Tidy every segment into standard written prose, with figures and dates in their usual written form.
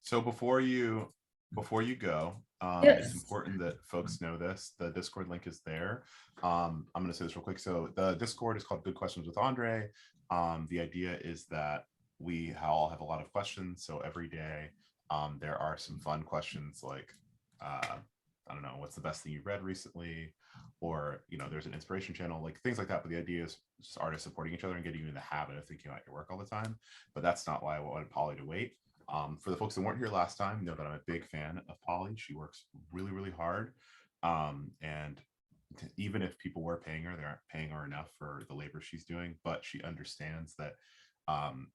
So before you go, it's Yes. important that folks know this. The Discord link is there. I'm going to say this real quick. So the Discord is called Good Questions with Aundre. The idea is that we all have a lot of questions. So every day, there are some fun questions like, I don't know, what's the best thing you've read recently? Or, there's an inspiration channel, like things like that. But the idea is just artists supporting each other and getting you in the habit of thinking about your work all the time. But that's not why I wanted Polly to wait. For the folks that weren't here last time, know that I'm a big fan of Polly. She works really, really hard. And even if people were paying her, they aren't paying her enough for the labor she's doing, but she understands that um,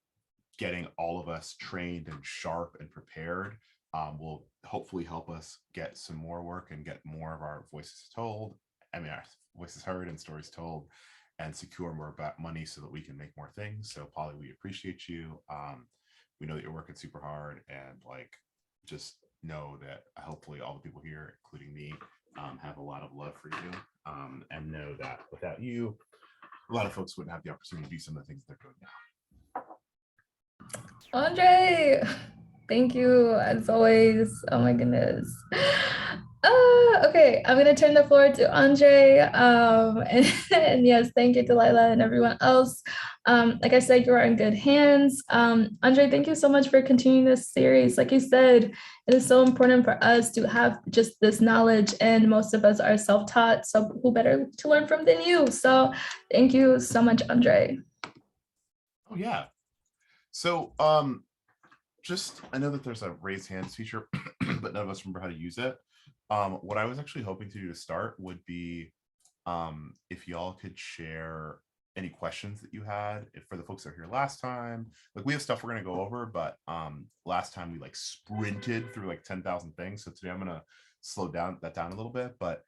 getting all of us trained and sharp and prepared will hopefully help us get some more work and get more of our voices told. I mean, our voices heard and stories told, and secure more money so that we can make more things. So, Polly, we appreciate you. We know that you're working super hard, and like, just know that hopefully all the people here, including me, have a lot of love for you, and know that without you, a lot of folks wouldn't have the opportunity to do some of the things they're doing now. Andre, thank you as always. Oh my goodness. Okay, I'm gonna turn the floor to Andre. And yes, thank you, Delilah, and everyone else. Like I said, you are in good hands. Andre, thank you so much for continuing this series. Like you said, it is so important for us to have just this knowledge, and most of us are self-taught. So who better to learn from than you? So thank you so much, Andre. Oh yeah. So just I know that there's a raise hands feature, but none of us remember how to use it. What I was actually hoping to do to start would be if y'all could share any questions that you had. If for the folks that were here last time, like we have stuff we're gonna go over, but last time we like sprinted through like 10,000 things. So today I'm gonna slow down a little bit, but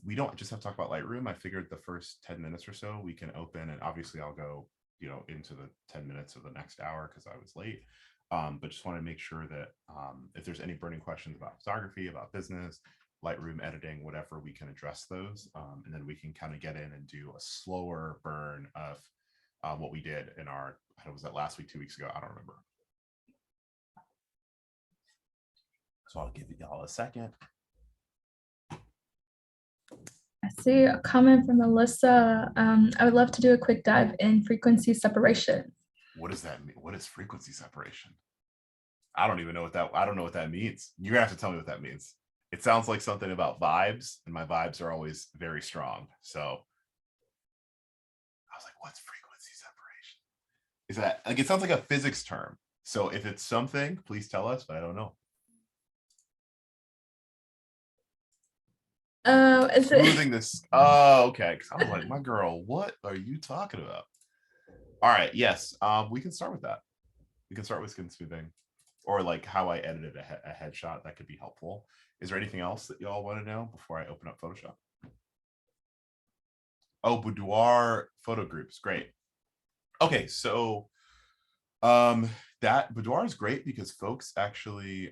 we don't just have to talk about Lightroom. I figured the first 10 minutes or so we can open, and obviously I'll go into the 10 minutes of the next hour because I was late. But just want to make sure that if there's any burning questions about photography, about business, Lightroom editing, whatever, we can address those. And then we can kind of get in and do a slower burn of what we did in our, was that last week, 2 weeks ago? I don't remember. So I'll give y'all a second. I see a comment from Melissa. I would love to do a quick dive in frequency separation. What does that mean? What is frequency separation? I don't even know I don't know what that means. You're gonna have to tell me what that means. It sounds like something about vibes, and my vibes are always very strong. So I was like, what's frequency separation? Is that like, it sounds like a physics term. So if it's something, please tell us, but I don't know. Smoothing this. Oh, okay. Because I was like, my girl, what are you talking about? All right. Yes. We can start with that. We can start with skin smoothing, or like how I edited a headshot. That could be helpful. Is there anything else that y'all want to know before I open up Photoshop? Oh, boudoir photo groups. Great. Okay, so that boudoir is great because folks actually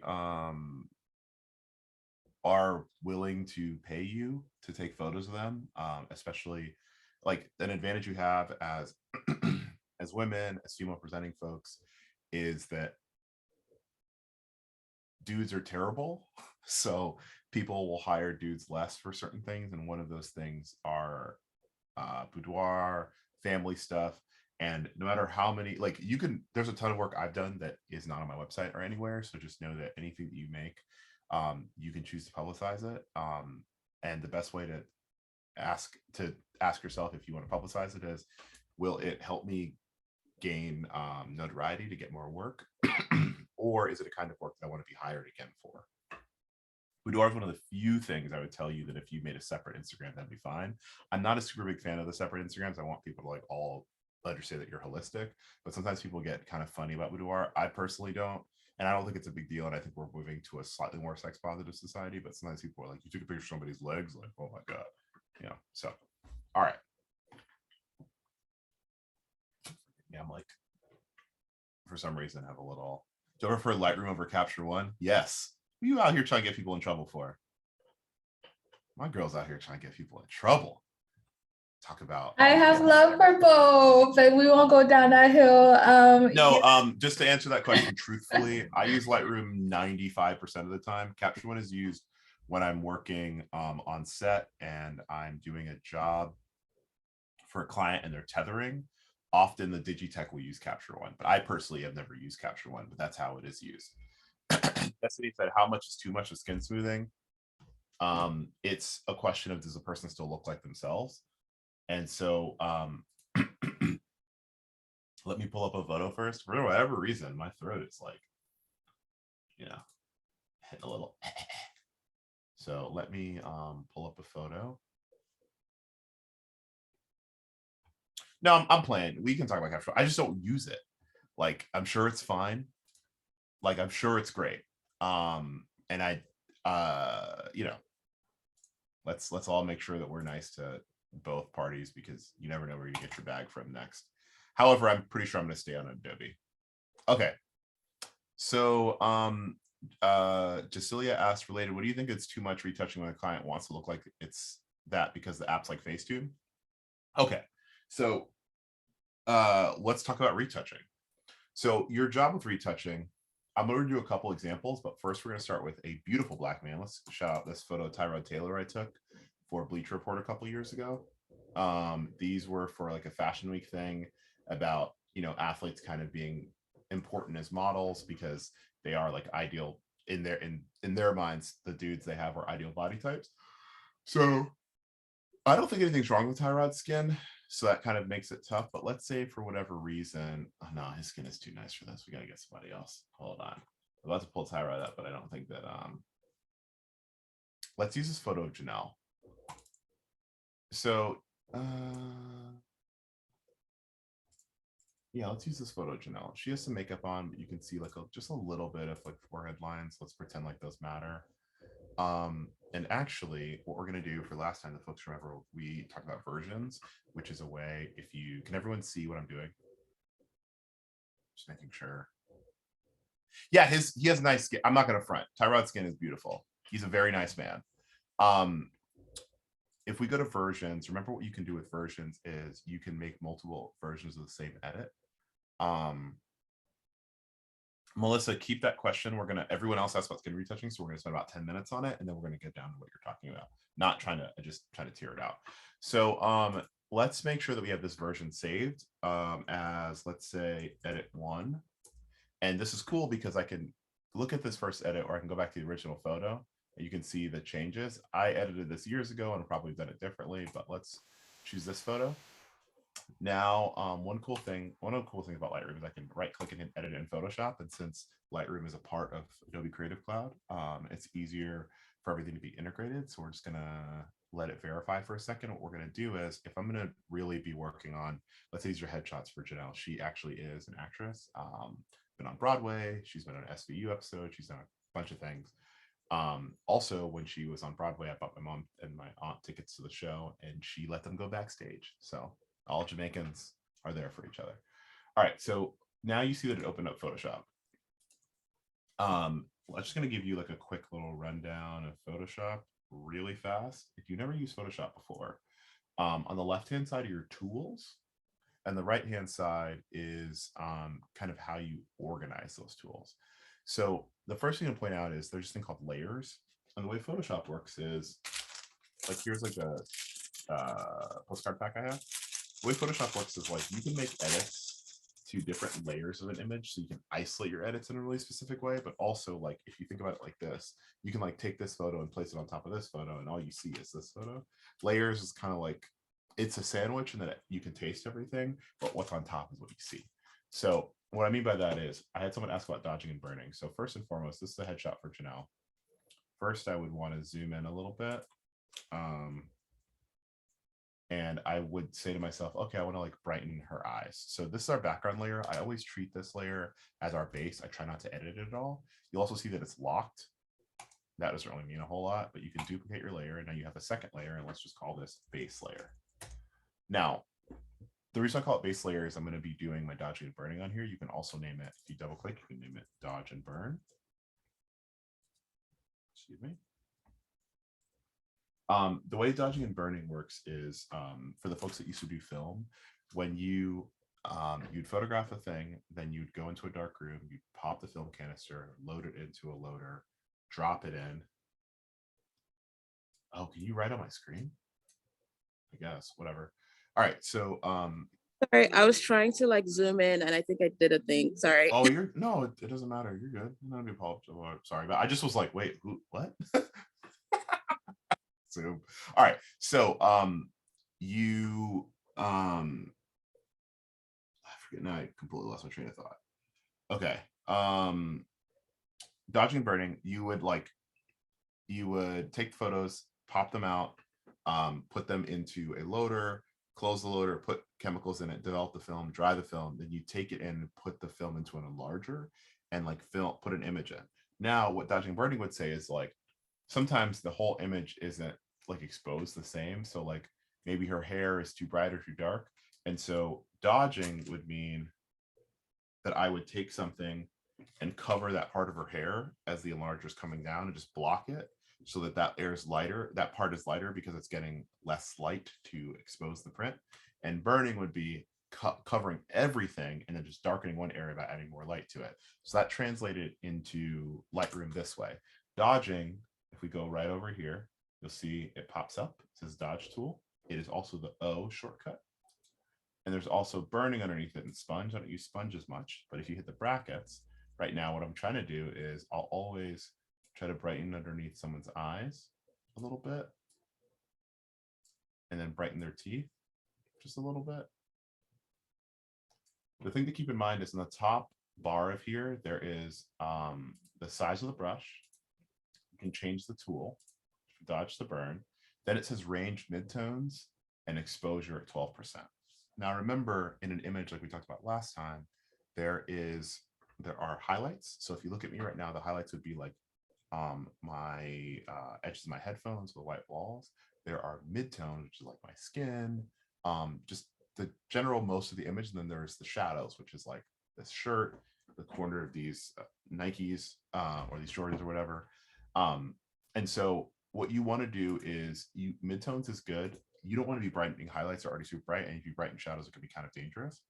are willing to pay you to take photos of them, especially like an advantage you have as as women, as female presenting folks, is that dudes are terrible. So people will hire dudes less for certain things, and one of those things are boudoir, family stuff. And no matter how many, like there's a ton of work I've done that is not on my website or anywhere. So just know that anything that you make, you can choose to publicize it. And the best way to ask yourself if you want to publicize it is, will it help me gain notoriety to get more work? Or is it a kind of work that I want to be hired again for? Boudoir is one of the few things I would tell you that if you made a separate Instagram, that'd be fine. I'm not a super big fan of the separate Instagrams. I want people to like all understand that you're holistic, but sometimes people get kind of funny about boudoir. I personally don't, and I don't think it's a big deal. And I think we're moving to a slightly more sex positive society, but sometimes people are like, you took a picture of somebody's legs, like, oh my God. So all right. Yeah, I'm like, for some reason, have a little. Do you prefer Lightroom over Capture One? Yes. What are you out here trying to get people in trouble for? My girl's out here trying to get people in trouble. talk about. I have love for both, and we won't go down that hill. No, just to answer that question truthfully, I use Lightroom 95% of the time. Capture One is used when I'm working on set and I'm doing a job for a client and they're tethering. Often the Digitech will use Capture One, but I personally have never used Capture One, but that's how it is used. Destiny said, how much is too much of skin smoothing? It's a question of, does the person still look like themselves? And so let me pull up a photo first. For whatever reason, my throat is like, you know, hitting a little. So let me pull up a photo. No, I'm playing. We can talk about Capture. I just don't use it. Like, I'm sure it's fine. Like, I'm sure it's great. And I, you know, let's all make sure that we're nice to both parties, because you never know where you get your bag from next. However, I'm pretty sure I'm going to stay on Adobe. Okay. So, Jacilia asked, related, what do you think it's too much retouching when a client wants to look like it's that because the app's like Facetune? Okay. So let's talk about retouching. So your job with retouching, I'm going to do a couple examples, but first we're going to start with a beautiful black man. Let's shout out this photo Tyrod Taylor I took for Bleacher Report a couple years ago. These were for like a fashion week thing about, you know, athletes kind of being important as models because they are like ideal in their minds. The dudes they have are ideal body types. So I don't think anything's wrong with Tyrod's skin, so that kind of makes it tough. But let's say for whatever reason, oh no, his skin is too nice for this. We gotta get somebody else. Hold on. I'm about to pull Tyrod up, but I don't think that let's use this photo of Janelle. So yeah, let's use this photo of Janelle. She has some makeup on, but you can see like just a little bit of like forehead lines. Let's pretend like those matter. And actually what we're going to do for last time, the folks remember, we talked about versions, which is a way, if you can, everyone see what I'm doing? Just making sure. Yeah, he has nice skin. I'm not going to front. Tyrod's skin is beautiful. He's a very nice man. If we go to versions, remember what you can do with versions is you can make multiple versions of the same edit. Melissa, keep that question. Everyone else asked about skin retouching, so we're gonna spend about 10 minutes on it, and then we're gonna get down to what you're talking about. Not trying to, just trying to tear it out. So let's make sure that we have this version saved as, let's say, edit 1. And this is cool because I can look at this first edit, or I can go back to the original photo, and you can see the changes. I edited this years ago and probably done it differently, but let's choose this photo. Now, one of the cool things about Lightroom is I can right click and edit it in Photoshop. And since Lightroom is a part of Adobe Creative Cloud, it's easier for everything to be integrated. So we're just going to let it verify for a second. What we're going to do is, if I'm going to really be working on, let's say these are headshots for Janelle. She actually is an actress, been on Broadway. She's been on an SVU episode. She's done a bunch of things. Also, when she was on Broadway, I bought my mom and my aunt tickets to the show, and she let them go backstage. So all Jamaicans are there for each other. All right, so now you see that it opened up Photoshop. I'm just going to give you like a quick little rundown of Photoshop really fast. If you never used Photoshop before, on the left-hand side are your tools, and the right-hand side is kind of how you organize those tools. So the first thing to point out is there's this thing called layers. And the way Photoshop works is, like, here's like a postcard pack I have. The way Photoshop works is, like, you can make edits to different layers of an image, so you can isolate your edits in a really specific way. But also, like, if you think about it like this, you can like take this photo and place it on top of this photo, and all you see is this photo. Layers is kind of like, it's a sandwich in that you can taste everything, but what's on top is what you see. So what I mean by that is, I had someone ask about dodging and burning. So first and foremost, this is a headshot for Janelle. First, I would want to zoom in a little bit. And I would say to myself, okay, I want to like brighten her eyes. So this is our background layer. I always treat this layer as our base. I try not to edit it at all. You'll also see that it's locked. That doesn't really mean a whole lot, but you can duplicate your layer, and now you have a second layer, and let's just call this base layer. Now, the reason I call it base layer is I'm going to be doing my dodging and burning on here. You can also name it, if you double click, you can name it dodge and burn. Excuse me. The way dodging and burning works is for the folks that used to do film, when you'd photograph a thing, then you'd go into a dark room, you'd pop the film canister, load it into a loader, drop it in. Oh, can you write on my screen? I guess, whatever. All right, so sorry, I was trying to like zoom in and I think I did a thing. Sorry. oh, you're no, it doesn't matter. You're good. Not be apologize. Sorry, but I just was like, wait, who, what? Zoom. All right, so you I forget now. I completely lost my train of thought. Okay, dodging and burning. You would take photos, pop them out, put them into a loader, close the loader, put chemicals in it, develop the film, dry the film, then you take it in and put the film into an enlarger and like put an image in. Now, what dodging and burning would say is like sometimes the whole image isn't like exposed the same. So like maybe her hair is too bright or too dark. And so dodging would mean that I would take something and cover that part of her hair as the enlarger is coming down and just block it so that that air is lighter. That part is lighter because it's getting less light to expose the print. And burning would be covering everything and then just darkening one area by adding more light to it. So that translated into Lightroom this way. Dodging, if we go right over here, you'll see it pops up. It says dodge tool. It is also the O shortcut. And there's also burning underneath it and sponge. I don't use sponge as much, but if you hit the brackets, right now what I'm trying to do is I'll always try to brighten underneath someone's eyes a little bit and then brighten their teeth just a little bit. The thing to keep in mind is in the top bar of here, there is the size of the brush. You can change the tool, dodge the burn. Then it says range midtones and exposure at 12%. Now remember, in an image like we talked about last time, there are highlights. So if you look at me right now, the highlights would be like my edges of my headphones, the white walls. There are midtones, which is like my skin, just the general most of the image. And then there's the shadows, which is like this shirt, the corner of these Nikes or these Jordans or whatever. And so what you want to do is midtones is good. You don't want to be brightening highlights are already super bright, and if you brighten shadows, it can be kind of dangerous.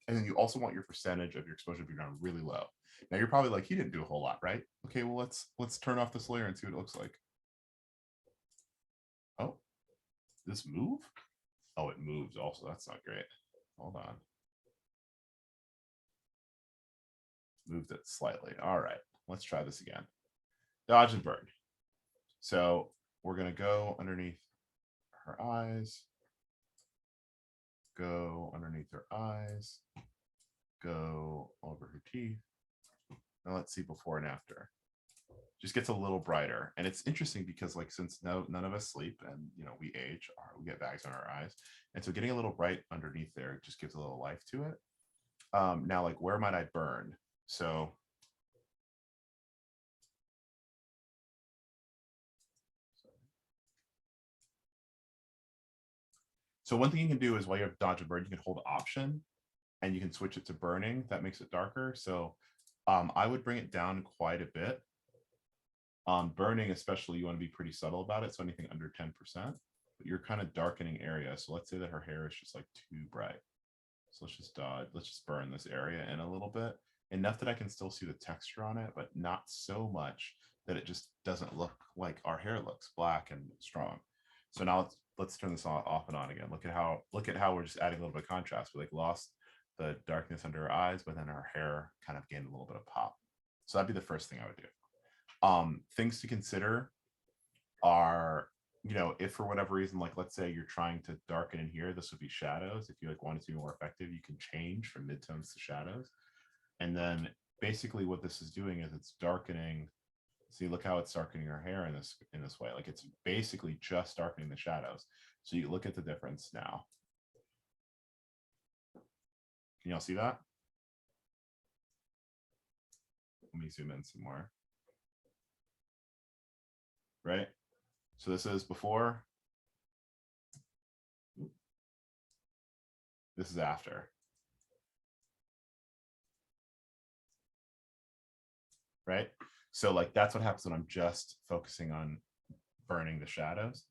And then you also want your percentage of your exposure to be down really low. Now you're probably like, he didn't do a whole lot, right? Okay, well let's turn off this layer and see what it looks like. Oh, this move? Oh, it moves also. That's not great. Hold on. Moved it slightly. All right, let's try this again. Dodge and burn. So we're gonna go underneath her eyes, go underneath her eyes, go over her teeth. Now let's see before and after. Just gets a little brighter. And it's interesting because like since none of us sleep and we age, we get bags on our eyes. And so getting a little bright underneath there just gives a little life to it. Now like where might I burn? So one thing you can do is while you have dodge and burn, you can hold Option and you can switch it to burning. That makes it darker. So I would bring it down quite a bit. Burning, especially, you want to be pretty subtle about it. So anything under 10%, but you're kind of darkening area. So let's say that her hair is just like too bright. So let's just burn this area in a little bit, enough that I can still see the texture on it, but not so much that it just doesn't look like our hair looks black and strong. So now let's turn this off and on again. Look at how we're just adding a little bit of contrast. We like lost the darkness under her eyes, but then our hair kind of gained a little bit of pop. So that'd be the first thing I would do. Things to consider are, if for whatever reason, like let's say you're trying to darken in here, this would be shadows. If you like want it to be more effective, you can change from midtones to shadows. And then basically what this is doing is it's darkening. See, look how it's darkening her hair in this way. Like it's basically just darkening the shadows. So you look at the difference now. Can y'all see that? Let me zoom in some more. Right? So this is before. This is after. Right? So like that's what happens when I'm just focusing on burning the shadows.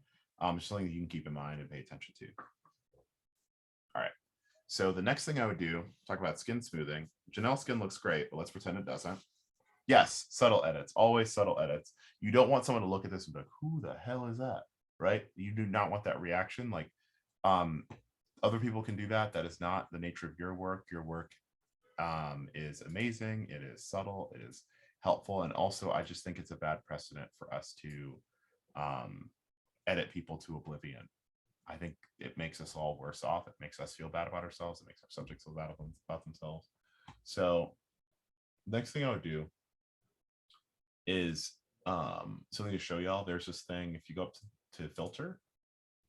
Just something that you can keep in mind and pay attention to. All right. So the next thing I would do, talk about skin smoothing. Janelle's skin looks great, but let's pretend it doesn't. Yes, subtle edits, always subtle edits. You don't want someone to look at this and be like, who the hell is that? Right? You do not want that reaction. Like other people can do that. That is not the nature of your work. Your work is amazing. It is subtle. It is helpful. And also, I just think it's a bad precedent for us to edit people to oblivion. I think it makes us all worse off. It makes us feel bad about ourselves. It makes our subjects feel bad about themselves. So next thing I would do is something to show y'all. There's this thing, if you go up to filter,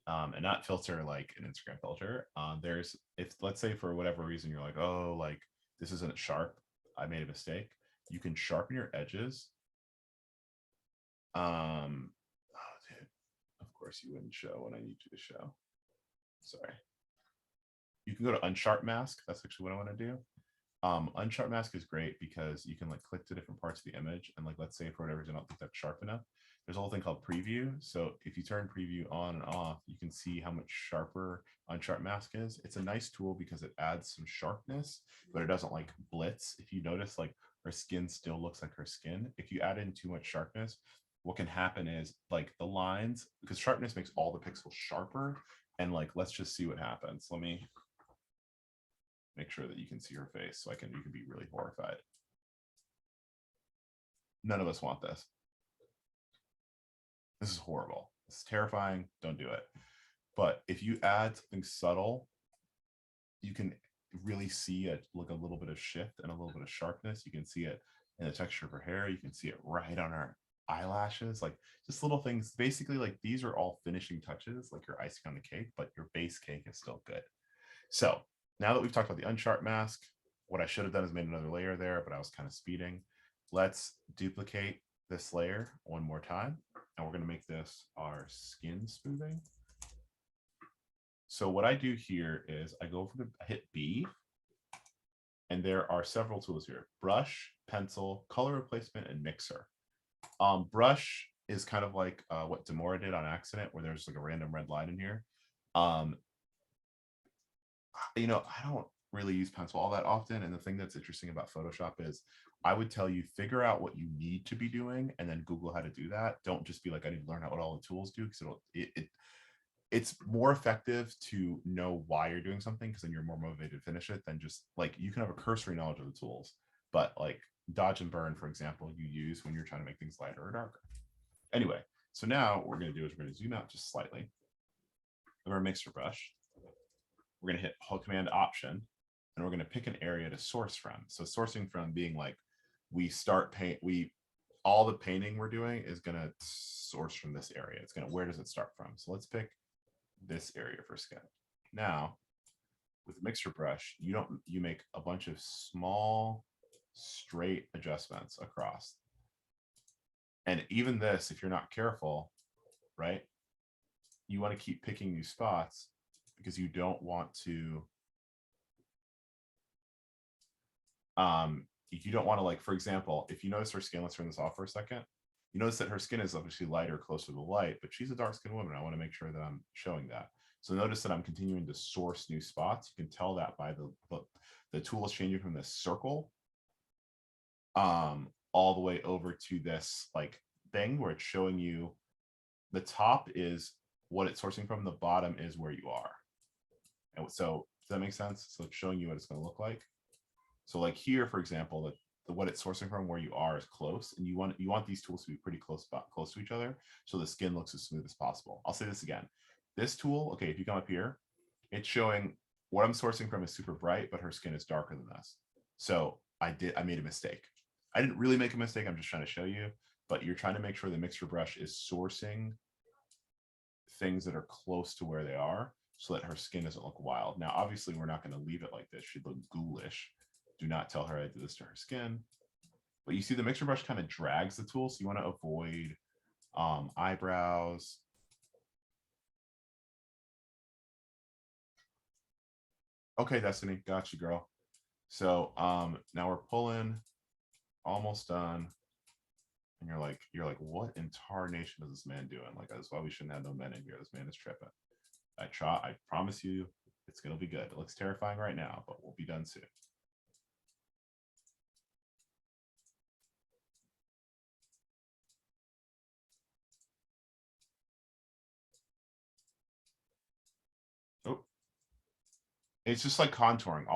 and not filter like an Instagram filter, there's, if let's say for whatever reason you're like, oh, like this isn't sharp, I made a mistake, you can sharpen your edges. Oh, dude, of course you wouldn't show what I need you to show. Sorry. You can go to Unsharp Mask. That's actually what I want to do. Unsharp Mask is great because you can like click to different parts of the image, and like let's say for whatever reason I don't think that's sharp enough, there's a whole thing called preview. So if you turn preview on and off, you can see how much sharper Unsharp Mask is. It's a nice tool because it adds some sharpness, but it doesn't like blitz. If you notice, like her skin still looks like her skin. If you add in too much sharpness, what can happen is like the lines, because sharpness makes all the pixels sharper, and like let's just see what happens. Let me make sure that you can see her face so you can be really horrified. None of us want this. This is horrible. It's terrifying. Don't do it. But if you add something subtle, you can really see like a little bit of shift and a little bit of sharpness. You can see it in the texture of her hair. You can see it right on her eyelashes, like just little things. Basically, like these are all finishing touches, like your icing on the cake, but your base cake is still good. So now that we've talked about the Unsharp Mask, what I should have done is made another layer there, but I was kind of speeding. Let's duplicate this layer one more time, and we're going to make this our skin smoothing. So what I do here is I go over to hit B, and there are several tools here: brush, pencil, color replacement, and mixer. Brush is kind of like what Demora did on accident, where there's like a random red line in here. You know, I don't really use pencil all that often. And the thing that's interesting about Photoshop is I would tell you, figure out what you need to be doing and then Google how to do that. Don't just be like, I need to learn out what all the tools do, because it's more effective to know why you're doing something, because then you're more motivated to finish it than just like, you can have a cursory knowledge of the tools, but like dodge and burn, for example, you use when you're trying to make things lighter or darker. Anyway, so now what we're going to do is we're going to zoom out just slightly. We're going to mix your brush. We're going to hit Hold Command Option, and we're going to pick an area to source from. So sourcing from being like, we start paint, all the painting we're doing is going to source from this area. It's going to, where does it start from? So let's pick this area for skin. Now with the mixer brush, you make a bunch of small straight adjustments across. And even this, if you're not careful, right, you want to keep picking these spots, because you don't want to like, for example, if you notice her skin, let's turn this off for a second. You notice that her skin is obviously lighter, closer to the light, but she's a dark skinned woman. I want to make sure that I'm showing that. So notice that I'm continuing to source new spots. You can tell that by the tool is changing from this circle all the way over to this like thing where it's showing you the top is what it's sourcing from, the bottom is where you are. And so does that make sense? So it's showing you what it's going to look like. So like here, for example, what it's sourcing from where you are is close, and you want these tools to be pretty close to each other, so the skin looks as smooth as possible. I'll say this again. This tool, okay, if you come up here, it's showing what I'm sourcing from is super bright, but her skin is darker than this. So I made a mistake. I didn't really make a mistake. I'm just trying to show you, but you're trying to make sure the mixer brush is sourcing things that are close to where they are, so that her skin doesn't look wild. Now, obviously, we're not going to leave it like this. She'd look ghoulish. Do not tell her I did this to her skin. But you see the mixer brush kind of drags the tool, so you want to avoid eyebrows. Okay, Destiny, got you, girl. So now we're pulling, almost done. And you're like, what in tarnation is this man doing? Like, that's why we shouldn't have no men in here. This man is tripping. I promise you, it's gonna be good. It looks terrifying right now, but we'll be done soon. Oh, it's just like contouring.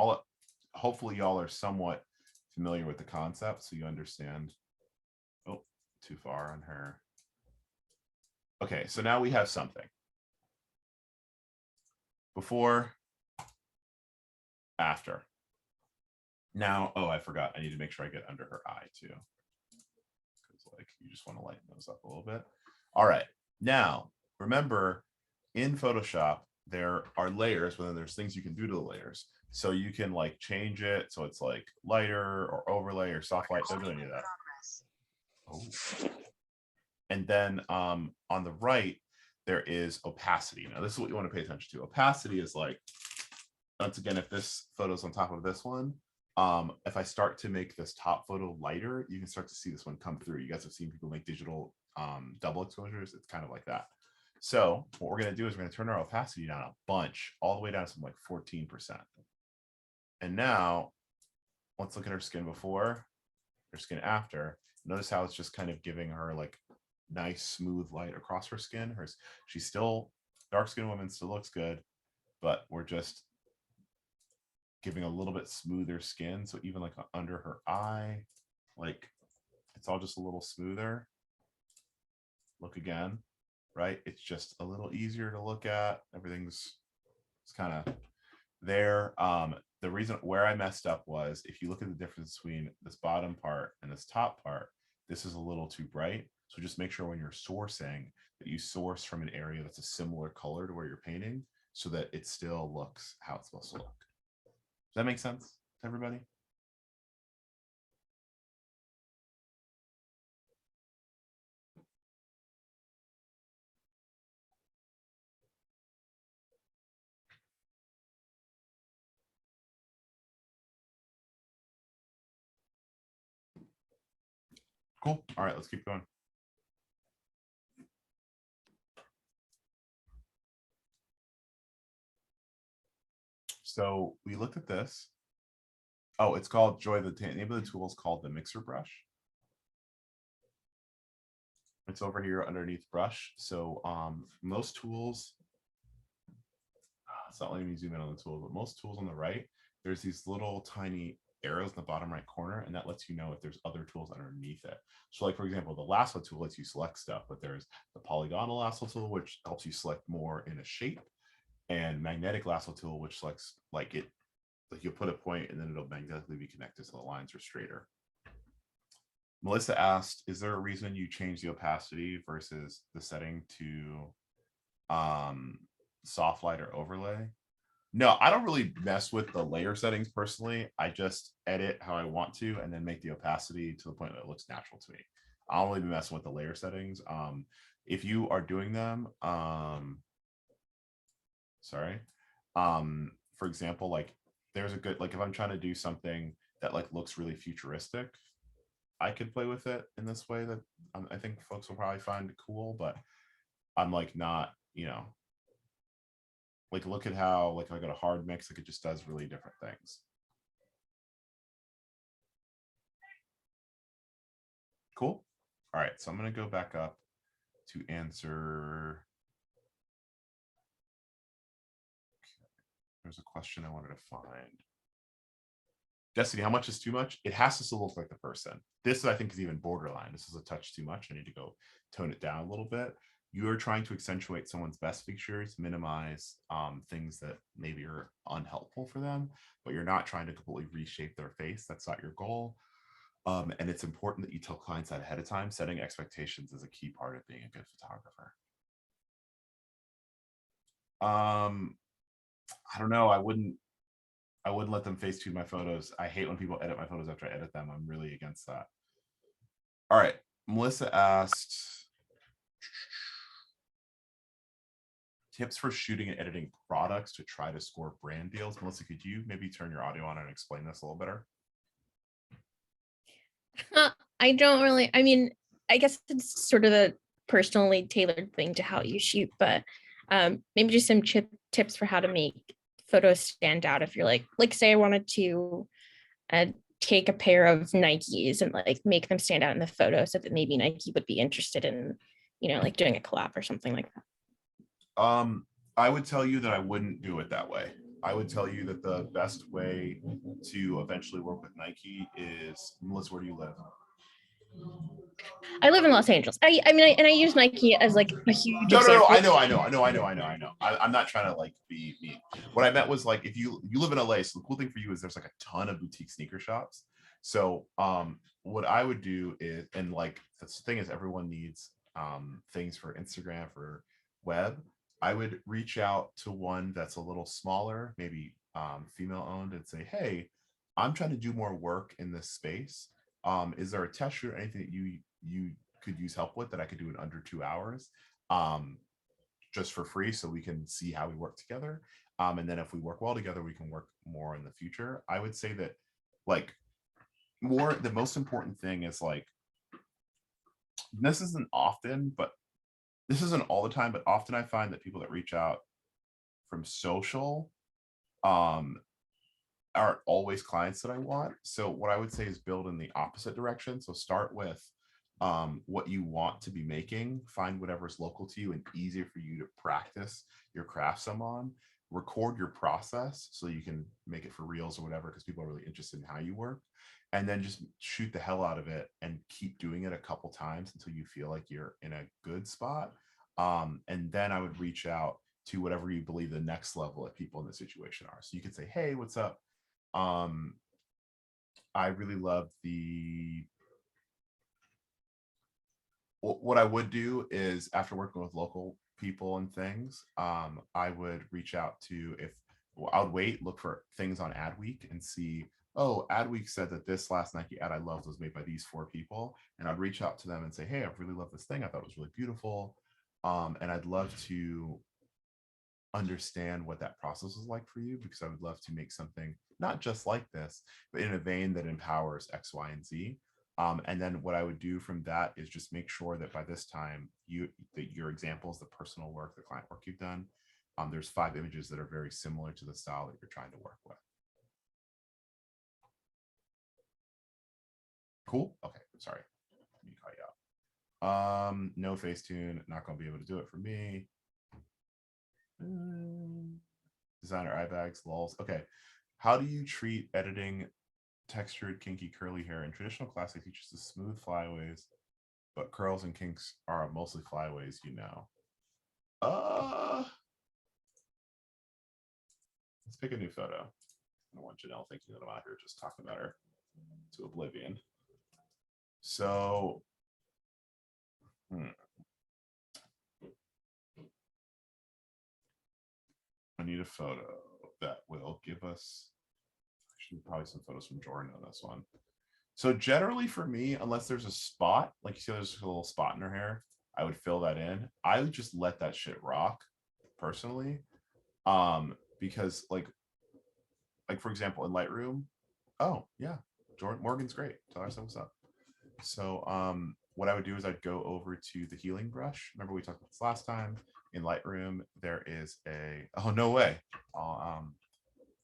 Hopefully y'all are somewhat familiar with the concept, so you understand. Oh, too far on her. Okay, so now we have something. Before, after. Now, oh, I forgot. I need to make sure I get under her eye too. Because like you just want to lighten those up a little bit. All right. Now, remember in Photoshop, there are layers, but then there's things you can do to the layers. So you can like change it so it's like lighter or overlay or soft light. Don't do any of that. Oh. And then on the right, there is opacity. Now, this is what you want to pay attention to. Opacity is like, once again, if this photo's on top of this one, if I start to make this top photo lighter, you can start to see this one come through. You guys have seen people make digital double exposures. It's kind of like that. So what we're going to do is we're going to turn our opacity down a bunch, all the way down to something like 14%. And now let's look at her skin before, her skin after. Notice how it's just kind of giving her like nice smooth light across her skin. She's still dark skinned woman, still looks good, but we're just giving a little bit smoother skin. So even like under her eye, like it's all just a little smoother. Look again, right? It's just a little easier to look at. Everything's kind of there. The reason where I messed up was if you look at the difference between this bottom part and this top part, this is a little too bright. So just make sure when you're sourcing that you source from an area that's a similar color to where you're painting so that it still looks how it's supposed to look. Does that make sense to everybody? Cool. All right, let's keep going. So we looked at this. Oh, it's called Joy. The name of the tool is called the mixer brush. It's over here underneath brush. So most tools, it's not letting me zoom in on the tool, but most tools on the right, there's these little tiny arrows in the bottom right corner, and that lets you know if there's other tools underneath it. So like, for example, the lasso tool lets you select stuff, but there's the polygonal lasso tool, which helps you select more in a shape, and magnetic lasso tool, which selects like you'll put a point and then it'll magnetically be connected so the lines are straighter. Melissa asked, is there a reason you changed the opacity versus the setting to soft light or overlay? No, I don't really mess with the layer settings personally. I just edit how I want to and then make the opacity to the point that it looks natural to me. I don't really be messing with the layer settings. If you are doing them, for example, like there's a good, like if I'm trying to do something that like looks really futuristic, I could play with it in this way that I think folks will probably find cool, but I'm like not, you know, like look at how like if I got a hard mix, like it just does really different things. Cool. All right, so I'm going to go back up to answer. Okay. There's a question I wanted to find. Destiny, how much is too much? It has to still look like the person. This I think is even borderline. This is a touch too much. I need to go tone it down a little bit. You are trying to accentuate someone's best features, minimize things that maybe are unhelpful for them, but you're not trying to completely reshape their face. That's not your goal. And it's important that you tell clients that ahead of time. Setting expectations is a key part of being a good photographer. I don't know. I wouldn't let them face tune my photos. I hate when people edit my photos after I edit them. I'm really against that. All right. Melissa asked, tips for shooting and editing products to try to score brand deals. Melissa, could you maybe turn your audio on and explain this a little better? I don't really, I mean, I guess it's sort of a personally tailored thing to how you shoot, but maybe just some tips for how to make photos stand out. If you're like say I wanted to take a pair of Nikes and like make them stand out in the photo so that maybe Nike would be interested in, like doing a collab or something like that. I would tell you that I wouldn't do it that way. I would tell you that the best way to eventually work with Nike is, Melissa, where do you live? I live in Los Angeles. I mean, I use Nike as like a huge No, example. I know. I'm not trying to like be mean. What I meant was like, if you live in LA, so the cool thing for you is there's like a ton of boutique sneaker shops. So what I would do is, and like the thing is, everyone needs things for Instagram, for web. I would reach out to one that's a little smaller, maybe female owned, and say, hey, I'm trying to do more work in this space. Is there a test shoot or anything that you could use help with that I could do in under 2 hours, just for free, so we can see how we work together. And then if we work well together, we can work more in the future. I would say that like the most important thing is like, this isn't often, but this isn't all the time, but often I find that people that reach out from social aren't always clients that I want. So what I would say is build in the opposite direction. So start with what you want to be making, find whatever's local to you and easier for you to practice your craft some on, record your process so you can make it for reels or whatever, because people are really interested in how you work, and then just shoot the hell out of it and keep doing it a couple times until you feel like you're in a good spot. And then I would reach out to whatever you believe the next level of people in the situation are. So you could say, hey, what's up? I really love what I would do is, after working with local people and things, I would reach out to, I would look for things on Adweek and see, oh, Adweek said that this last Nike ad I loved was made by these 4 people. And I'd reach out to them and say, hey, I really love this thing. I thought it was really beautiful. And I'd love to understand what that process was like for you, because I would love to make something not just like this, but in a vein that empowers X, Y, and Z. And then what I would do from that is just make sure that by this time, your examples, the personal work, the client work you've done, there's 5 images that are very similar to the style that you're trying to work with. Cool. Okay. Sorry. Let me call you out. No Facetune. Not going to be able to do it for me. Designer eye bags. Lols. Okay. How do you treat editing textured kinky curly hair? In traditional class, they teach us the smooth flyaways, but curls and kinks are mostly flyaways, let's pick a new photo. I don't want Janelle thinking that I'm out here just talking about her to oblivion. So I need a photo that will give us actually probably some photos from Jordan on this one. So generally for me, unless there's a spot, like you see there's a little spot in her hair, I would fill that in. I would just let that shit rock personally. Because like for example, in Lightroom, oh yeah, Morgan's great. Tell her what's up. So what I would do is I'd go over to the healing brush. Remember we talked about this last time. In Lightroom, there is a, oh no way. I'll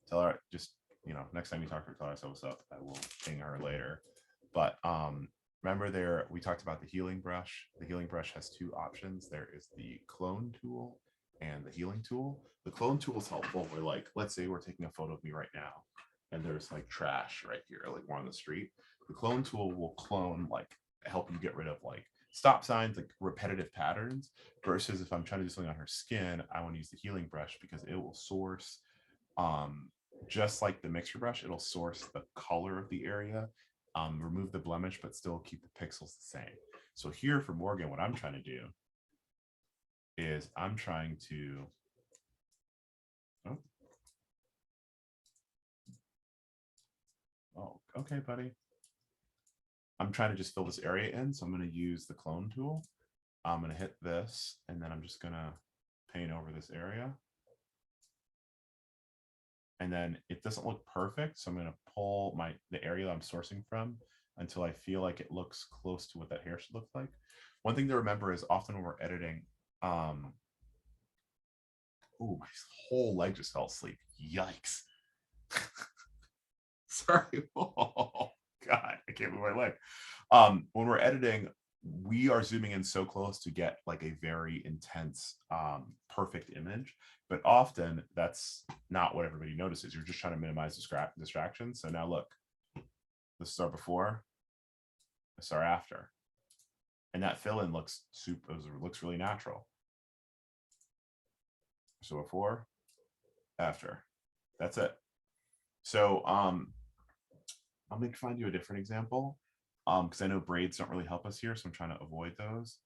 tell her, just next time you talk to her, tell her what's up. I will ping her later. But remember there, we talked about the healing brush. The healing brush has 2 options. There is the clone tool and the healing tool. The clone tool is helpful where, like, let's say we're taking a photo of me right now and there's like trash right here, like we're on the street. The clone tool will clone, like help you get rid of like stop signs, like repetitive patterns, versus if I'm trying to do something on her skin, I want to use the healing brush because it will source, just like the mixture brush, it'll source the color of the area, remove the blemish, but still keep the pixels the same. So here for Morgan, what I'm trying to do is I'm trying to, oh, okay, buddy. I'm trying to just fill this area in. So I'm going to use the clone tool. I'm going to hit this, and then I'm just going to paint over this area. And then it doesn't look perfect. So I'm going to pull the area that I'm sourcing from. until I feel like it looks close to what that hair should look like. One thing to remember is often when we're editing, oh, my whole leg just fell asleep. Yikes. Sorry. Oh, God, I can't move my leg. When we're editing, we are zooming in so close to get like a very intense, perfect image. But often that's not what everybody notices. You're just trying to minimize distractions. So now look, this is our before, this is our after. And that fill-in looks really natural. So before, after, that's it. So I'm going to find you a different example because I know braids don't really help us here, so I'm trying to avoid those.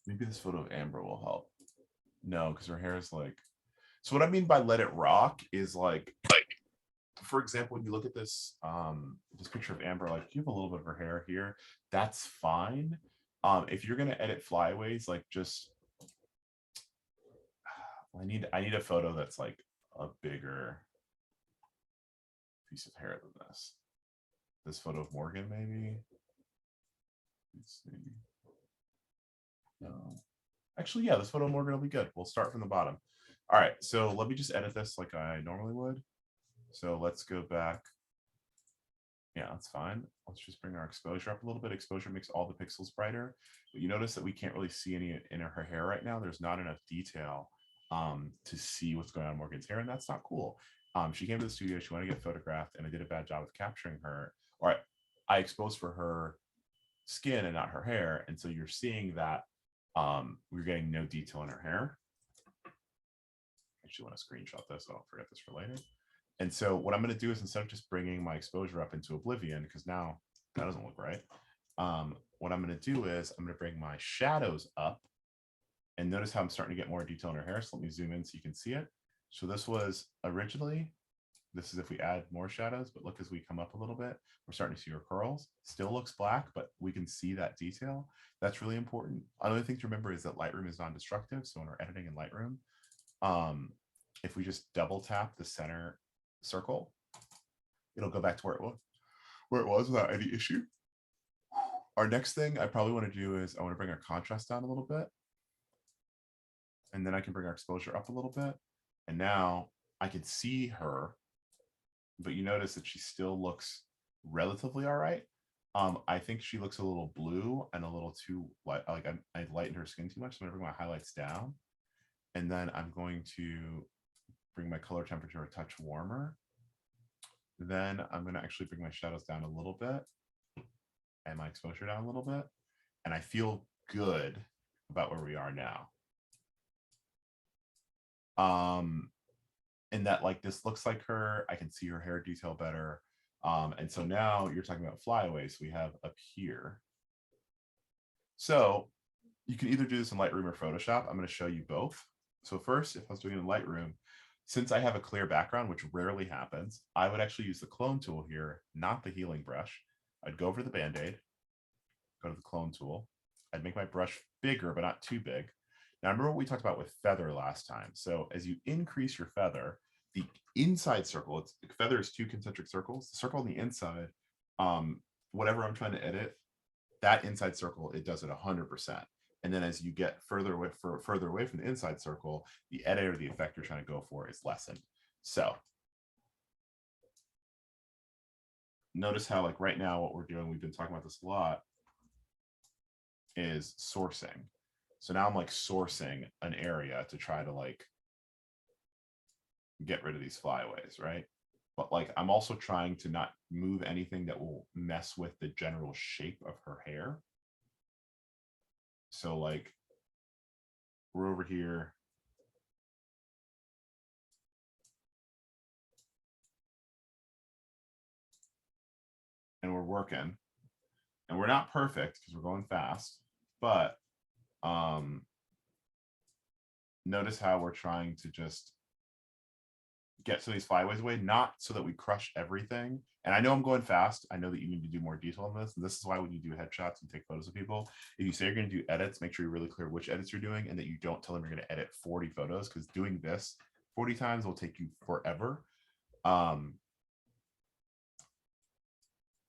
Maybe this photo of Amber will help. No, because her hair is like, so what I mean by let it rock is like for example, when you look at this this picture of Amber, like you have a little bit of her hair here, that's fine. If you're gonna edit flyaways, like just I need a photo that's like a bigger piece of hair than this. This photo of Morgan, maybe. Let's see. No. Actually, yeah, this photo of Morgan will be good. We'll start from the bottom. All right, so let me just edit this like I normally would. So let's go back. Yeah, that's fine. Let's just bring our exposure up a little bit. Exposure makes all the pixels brighter. But you notice that we can't really see any in her hair right now. There's not enough detail to see what's going on in Morgan's hair, and that's not cool. She came to the studio, she wanted to get photographed, and I did a bad job of capturing her. Or I exposed for her skin and not her hair. And so you're seeing that we're getting no detail in her hair. I actually want to screenshot this, so I don't forget this for later. And so what I'm going to do is instead of just bringing my exposure up into oblivion, because now that doesn't look right, what I'm going to do is I'm going to bring my shadows up. And notice how I'm starting to get more detail in her hair. So let me zoom in so you can see it. So this was originally, this is if we add more shadows, but look, as we come up a little bit, we're starting to see her curls. Still looks black, but we can see that detail. That's really important. Another thing to remember is that Lightroom is non-destructive. So when we're editing in Lightroom, if we just double tap the center circle, it'll go back to where it was without any issue. Our next thing I probably want to do is I want to bring our contrast down a little bit. And then I can bring our exposure up a little bit. And now I can see her, but you notice that she still looks relatively all right. I think she looks a little blue and a little too light. Like I lightened her skin too much. So I'm gonna bring my highlights down. And then I'm going to bring my color temperature a touch warmer. Then I'm going to actually bring my shadows down a little bit and my exposure down a little bit. And I feel good about where we are now. And that like this looks like her, I can see her hair detail better. And so now you're talking about flyaways we have up here. So you can either do this in Lightroom or Photoshop. I'm going to show you both. So first, if I was doing it in Lightroom, since I have a clear background, which rarely happens, I would actually use the clone tool here, not the healing brush. I'd go over the Band-Aid, go to the clone tool. I'd make my brush bigger, but not too big. Now, remember what we talked about with feather last time. So as you increase your feather, the inside circle, feather is 2 concentric circles. The circle on the inside, whatever I'm trying to edit, that inside circle, it does it 100%. And then as you get further away from the inside circle, the edit or the effect you're trying to go for is lessened. So notice how like right now what we're doing, we've been talking about this a lot, is sourcing. So now I'm like sourcing an area to try to like get rid of these flyaways, right? But like I'm also trying to not move anything that will mess with the general shape of her hair. So like we're over here. And we're working. And we're not perfect because we're going fast, but notice how we're trying to just get to these flyaways away, not so that we crush everything. And I know I'm going fast. I know that you need to do more detail on this. And this is why when you do headshots and take photos of people, if you say you're going to do edits, make sure you're really clear which edits you're doing and that you don't tell them you're going to edit 40 photos, because doing this 40 times will take you forever.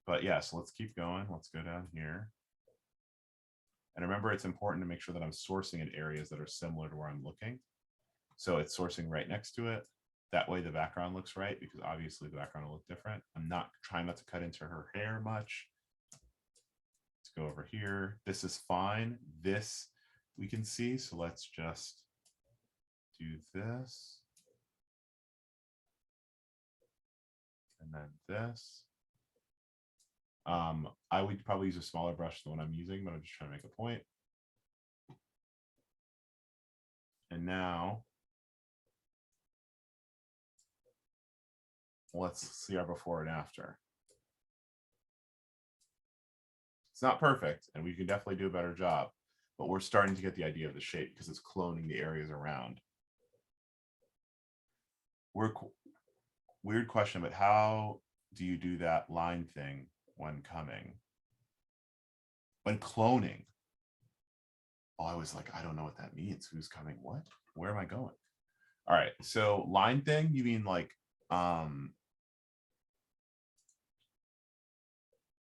But yeah, so let's keep going. Let's go down here. And remember, it's important to make sure that I'm sourcing in areas that are similar to where I'm looking. So it's sourcing right next to it. That way the background looks right, because obviously the background will look different. I'm not trying not to cut into her hair much. Let's go over here. This is fine. This we can see. So let's just do this. And then this. I would probably use a smaller brush than what I'm using, but I'm just trying to make a point. And now let's see our before and after. It's not perfect, and we can definitely do a better job, but we're starting to get the idea of the shape because it's cloning the areas around. Weird question, but how do you do that line thing when coming? When cloning? Oh, I was like, I don't know what that means. Who's coming? What? Where am I going? All right, so line thing, you mean like,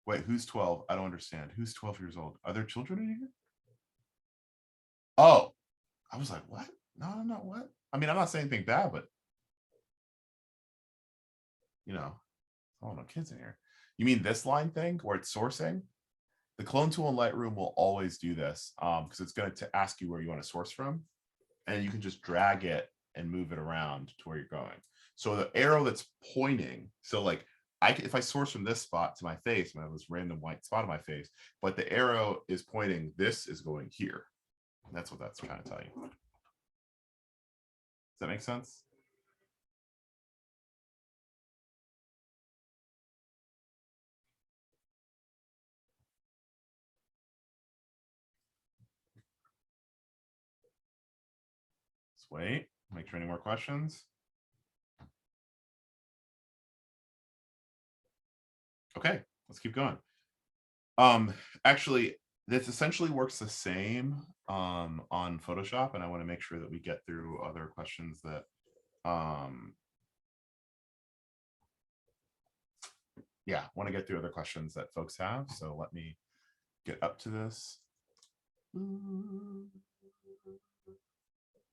wait, who's 12? I don't understand. Who's 12 years old? Are there children in here? Oh, I was like, what? No, what? I mean, I'm not saying anything bad, but you know, I don't know, kids in here. You mean this line thing where it's sourcing? The clone tool in Lightroom will always do this because it's going to ask you where you want to source from, and you can just drag it and move it around to where you're going. So the arrow that's pointing, so like if I source from this spot to my face, I have this random white spot on my face, but the arrow is pointing, this is going here. That's what that's trying to tell you. Does that make sense? Let's wait, make sure any more questions. Okay, let's keep going. Actually, this essentially works the same on Photoshop, and I want to make sure that we get through other questions that yeah, want to get through other questions that folks have. So let me get up to this.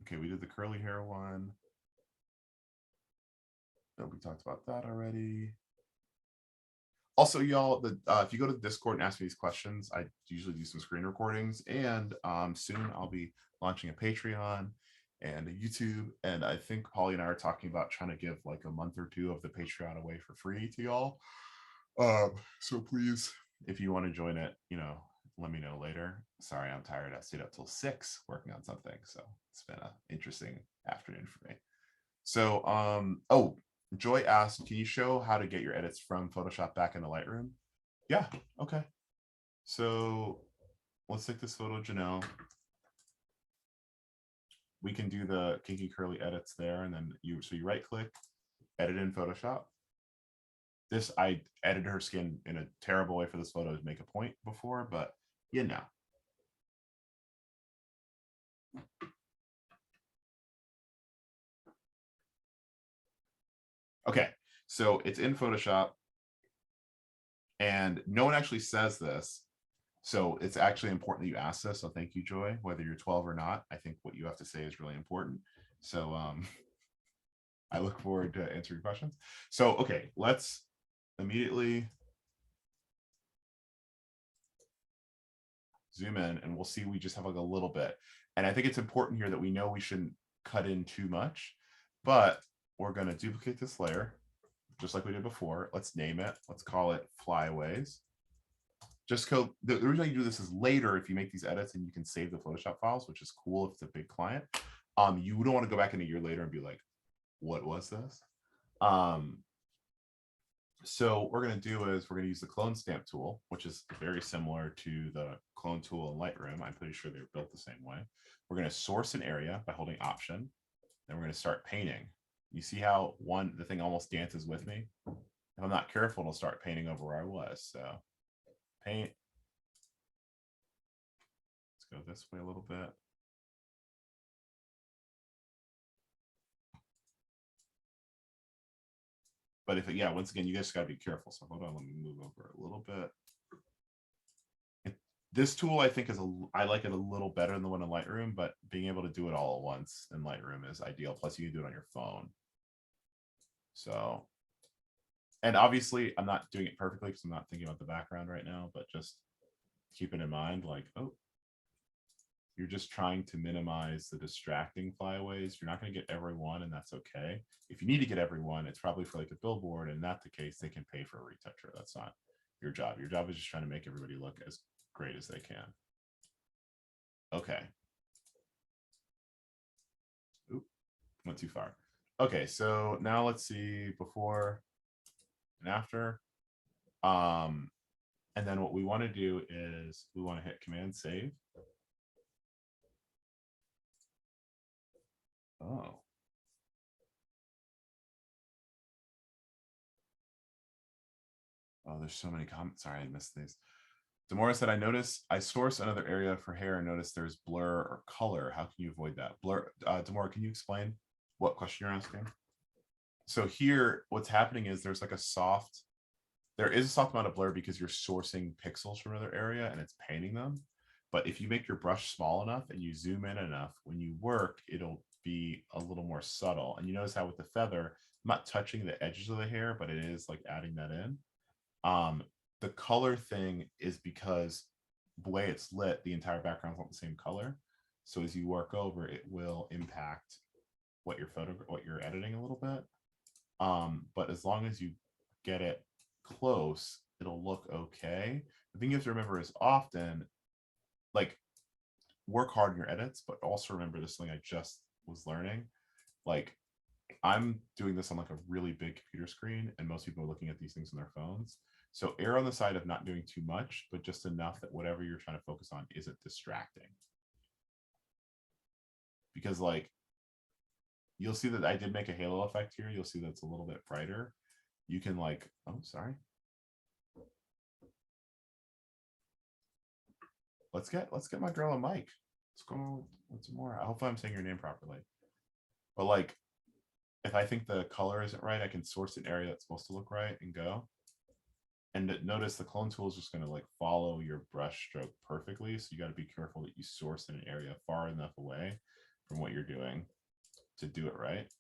Okay, we did the curly hair one. Oh, we talked about that already. Also, y'all, if you go to the Discord and ask me these questions, I usually do some screen recordings, and soon I'll be launching a Patreon and a YouTube, and I think Polly and I are talking about trying to give like a month or two of the Patreon away for free to y'all. So please, if you want to join it, you know, let me know later. Sorry, I'm tired. I stayed up till 6 working on something, so it's been an interesting afternoon for me. So, oh, Joy asked, can you show how to get your edits from Photoshop back into Lightroom? Yeah, okay. So let's take this photo, Janelle. We can do the kinky curly edits there, and then you right click, edit in Photoshop. This, I edited her skin in a terrible way for this photo to make a point before, but you know. Okay, so it's in Photoshop, and no one actually says this. So it's actually important that you ask this. So thank you, Joy, whether you're 12 or not. I think what you have to say is really important. So I look forward to answering questions. So, okay, let's immediately zoom in, and we'll see we just have like a little bit. And I think it's important here that we know we shouldn't cut in too much, but we're going to duplicate this layer just like we did before. Let's name it. Let's call it Flyaways. Just the reason you do this is later, if you make these edits and you can save the Photoshop files, which is cool if it's a big client, you don't want to go back in a year later and be like, what was this? So what we're going to do is we're going to use the clone stamp tool, which is very similar to the clone tool in Lightroom. I'm pretty sure they're built the same way. We're going to source an area by holding Option. Then we're going to start painting. You see how the thing almost dances with me? If I'm not careful, it'll start painting over where I was. So paint. Let's go this way a little bit. But if it, yeah, once again, you guys gotta be careful. So hold on, let me move over a little bit. This tool I think is I like it a little better than the one in Lightroom, but being able to do it all at once in Lightroom is ideal. Plus you can do it on your phone. So, and obviously I'm not doing it perfectly because I'm not thinking about the background right now, but just keeping in mind, like, oh, you're just trying to minimize the distracting flyaways. You're not going to get everyone, and that's okay. If you need to get everyone, it's probably for like a billboard, and not the case, they can pay for a retoucher. That's not your job. Your job is just trying to make everybody look as great as they can. Okay. Oop, went too far. Okay, so now let's see before and after. And then what we want to do is we want to hit Command Save. Oh. Oh, there's so many comments. Sorry, I missed these. Demora said, I noticed I source another area for hair and notice there's blur or color. How can you avoid that? Blur, Demora, can you explain what question you're asking? So here, what's happening is there's like there is a soft amount of blur because you're sourcing pixels from another area and it's painting them. But if you make your brush small enough and you zoom in enough, when you work, it'll be a little more subtle. And you notice how with the feather, I'm not touching the edges of the hair, but it is like adding that in. The color thing is because the way it's lit, the entire background's not the same color. So as you work over, it will impact what you're editing a little bit. But as long as you get it close, it'll look okay. The thing you have to remember is often, like, work hard in your edits, but also remember this thing I just was learning. Like, I'm doing this on like a really big computer screen, and most people are looking at these things on their phones. So err on the side of not doing too much, but just enough that whatever you're trying to focus on isn't distracting. Because like, you'll see that I did make a halo effect here. You'll see that it's a little bit brighter. You can like, oh, sorry. Let's get my girl a mic. Let's go with some more. I hope I'm saying your name properly. But like, if I think the color isn't right, I can source an area that's supposed to look right and go. And notice the clone tool is just going to like follow your brush stroke perfectly. So you got to be careful that you source in an area far enough away from what you're doing to do it right.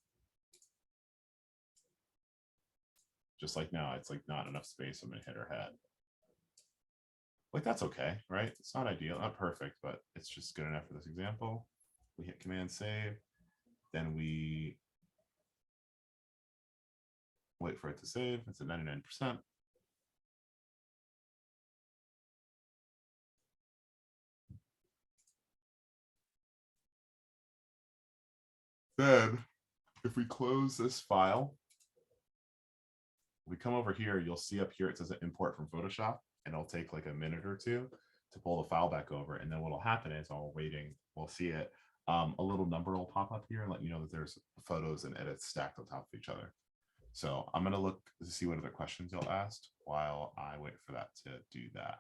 Just like now, it's like not enough space. I'm going to hit her head. Like, that's okay, right? It's not ideal, not perfect, but it's just good enough for this example. We hit Command Save. Then we wait for it to save. It's at 99%. Then, if we close this file, we come over here, you'll see up here it says import from Photoshop, and it'll take like a minute or two to pull the file back over. And then what'll happen is while we're waiting, we'll see it. A little number will pop up here and let you know that there's photos and edits stacked on top of each other. So I'm going to look to see what other questions you'll ask while I wait for that to do that.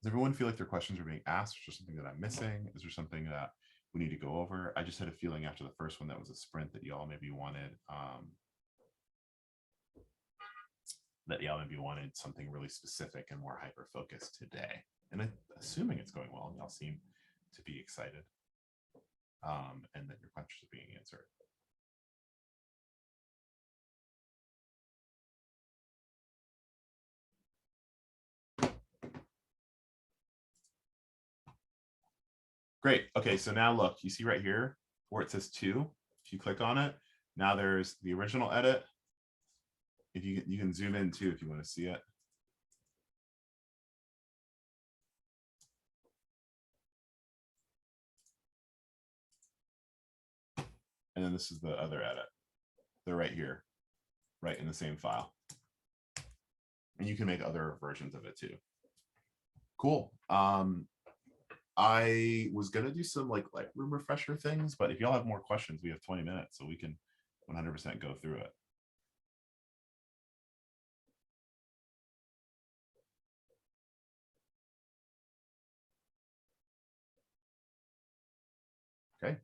Does everyone feel like their questions are being asked? Is there something that I'm missing? Is there something that we need to go over? I just had a feeling after the first one that was a sprint that y'all maybe wanted something really specific and more hyper focused today. And assuming it's going well, y'all seem to be excited and that your questions are being answered. Great. Okay, so now look, you see right here where it says 2. If you click on it, now there's the original edit. If you can zoom in too if you want to see it. And then this is the other edit. They're right here, right in the same file. And you can make other versions of it too. Cool. I was gonna do some like Lightroom refresher things, but if y'all have more questions, we have 20 minutes, so we can 100% go through it. Okay.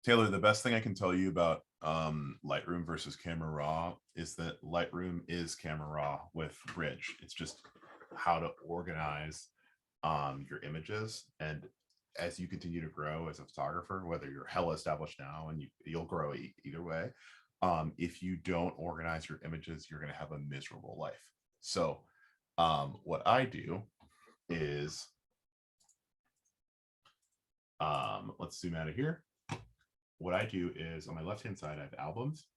Taylor, the best thing I can tell you about Lightroom versus Camera Raw is that Lightroom is Camera Raw with Bridge. It's just how to organize your images. And as you continue to grow as a photographer, whether you're hella established now and you'll grow either way, if you don't organize your images, you're going to have a miserable life. So what I do is, let's zoom out of here. What I do is on my left-hand side, I have albums.